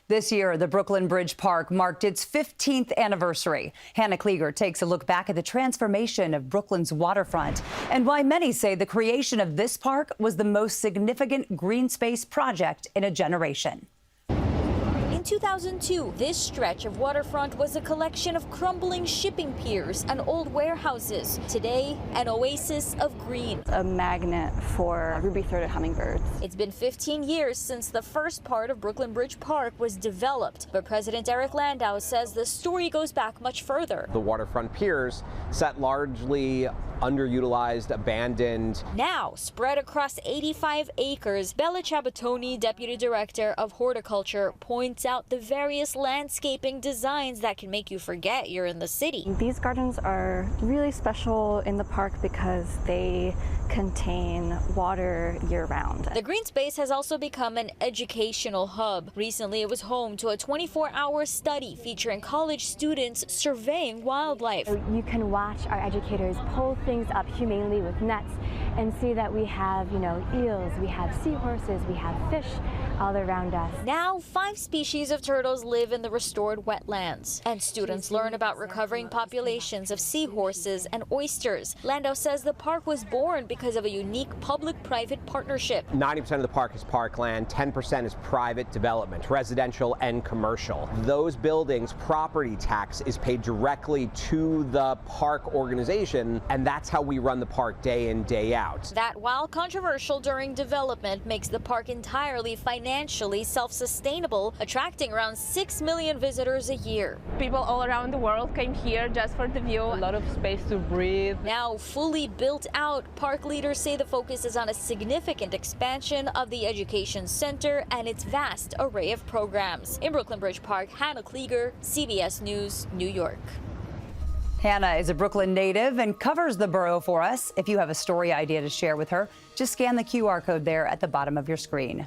This year, the Brooklyn Bridge Park marked its 15th anniversary. Hannah Klieger takes a look back at the transformation of Brooklyn's waterfront and why many say the creation of this park was the most significant green space project in a generation. In 2002, this stretch of waterfront was a collection of crumbling shipping piers and old warehouses. Today, an oasis of green. A magnet for ruby-throated hummingbirds. It's been 15 years since the first part of Brooklyn Bridge Park was developed, but President Eric Landau says the story goes back much further. The waterfront piers sat largely underutilized, abandoned. Now, spread across 85 acres, Bella Chabatoni, Deputy Director of Horticulture, points out the various landscaping designs that can make you forget you're in the city. These gardens are really special in the park because they contain water year-round. The green space has also become an educational hub. Recently, it was home to a 24-hour study featuring college students surveying wildlife. You can watch our educators pull things up humanely with nets and see that we have, eels, we have seahorses, we have fish all around us. Now, 5 species of turtles live in the restored wetlands, and students learn about recovering populations of seahorses and oysters. Landau says the park was born because of a unique public-private partnership. 90% of the park is parkland, 10% is private development, residential and commercial. Those buildings, property tax is paid directly to the park organization, and that's how we run the park day in, day out. That, while controversial during development, makes the park entirely financially self-sustainable, attracting around 6 million visitors a year. People all around the world came here just for the view. A lot of space to breathe. Now fully built out, park leaders say the focus is on a significant expansion of the education center and its vast array of programs. In Brooklyn Bridge Park, Hannah Klieger, CBS News, New York. Hannah is a Brooklyn native and covers the borough for us. If you have a story idea to share with her, just scan the QR code there at the bottom of your screen.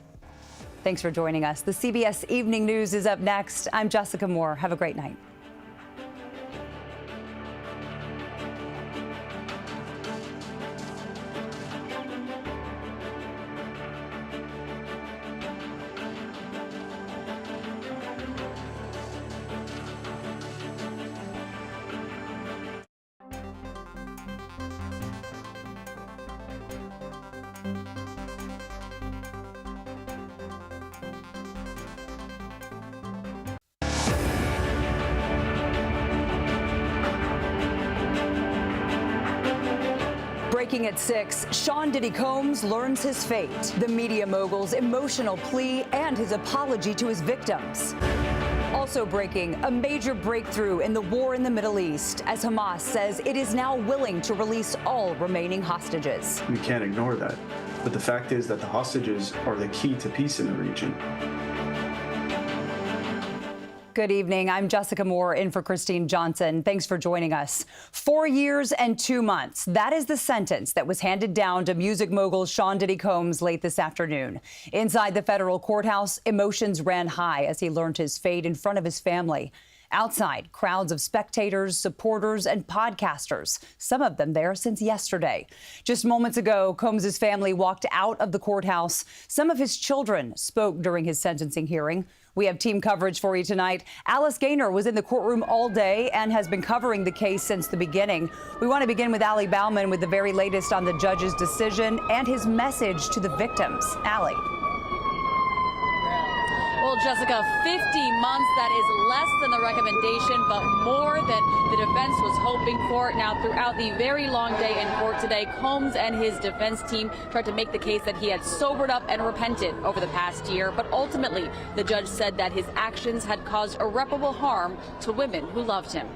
Thanks for joining us. The CBS Evening News is up next. I'm Jessica Moore. Have a great night. Breaking at 6, Sean Diddy Combs learns his fate, the media mogul's emotional plea and his apology to his victims. Also breaking, a major breakthrough in the war in the Middle East, as Hamas says it is now willing to release all remaining hostages. We can't ignore that. But the fact is that the hostages are the key to peace in the region. Good evening. I'm Jessica Moore in for Christine Johnson. Thanks for joining us. 4 years and 2 months. That is the sentence that was handed down to music mogul Sean Diddy Combs late this afternoon. Inside the federal courthouse, emotions ran high as he learned his fate in front of his family. Outside, crowds of spectators, supporters, and podcasters, some of them there since yesterday. Just moments ago, Combs' family walked out of the courthouse. Some of his children spoke during his sentencing hearing. We have team coverage for you tonight. Alice Gaynor was in the courtroom all day and has been covering the case since the beginning. We want to begin with Allie Bauman with the very latest on the judge's decision and his message to the victims. Allie. Well, Jessica, 50 months, that is less than the recommendation, but more than the defense was hoping for. Now, throughout the very long day in court today, Combs and his defense team tried to make the case that he had sobered up and repented over the past year. But ultimately, the judge said that his actions had caused irreparable harm to women who loved him.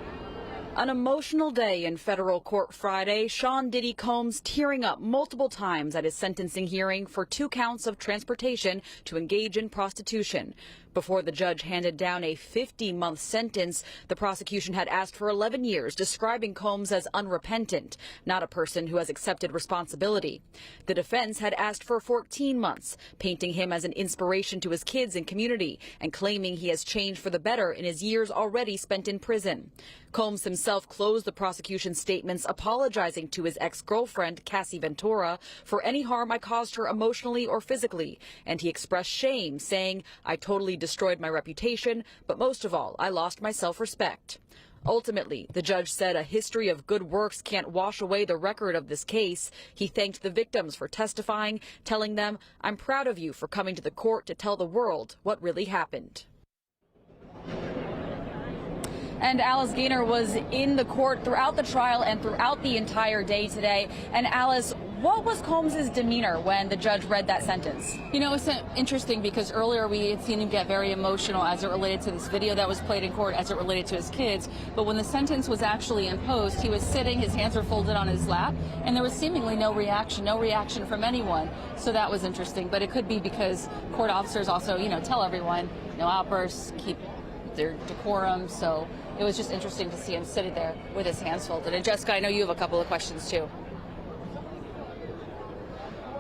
An emotional day in federal court Friday. Sean Diddy Combs tearing up multiple times at his sentencing hearing for 2 counts of transportation to engage in prostitution. Before the judge handed down a 50-month sentence, the prosecution had asked for 11 years, describing Combs as unrepentant, not a person who has accepted responsibility. The defense had asked for 14 months, painting him as an inspiration to his kids and community, and claiming he has changed for the better in his years already spent in prison. Combs himself closed the prosecution's statements apologizing to his ex-girlfriend, Cassie Ventura, for any harm I caused her emotionally or physically. And he expressed shame, saying, "I totally destroyed my reputation, but most of all, I lost my self-respect." Ultimately, the judge said a history of good works can't wash away the record of this case. He thanked the victims for testifying, telling them, "I'm proud of you for coming to the court to tell the world what really happened." And Alice Gaynor was in the court throughout the trial and throughout the entire day today. And Alice, what was Combs' demeanor when the judge read that sentence? You know, it's interesting because earlier we had seen him get very emotional as it related to this video that was played in court, as it related to his kids. But when the sentence was actually imposed, he was sitting, his hands were folded on his lap, and there was seemingly no reaction from anyone. So that was interesting. But it could be because court officers also, tell everyone, no outbursts, keep their decorum. So it was just interesting to see him sitting there with his hands folded. And Jessica, I know you have a couple of questions too.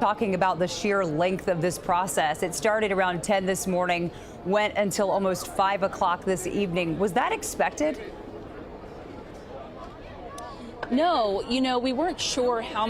Talking about the sheer length of this process. It started around 10 this morning, went until almost 5 o'clock this evening. Was that expected? No, we weren't sure how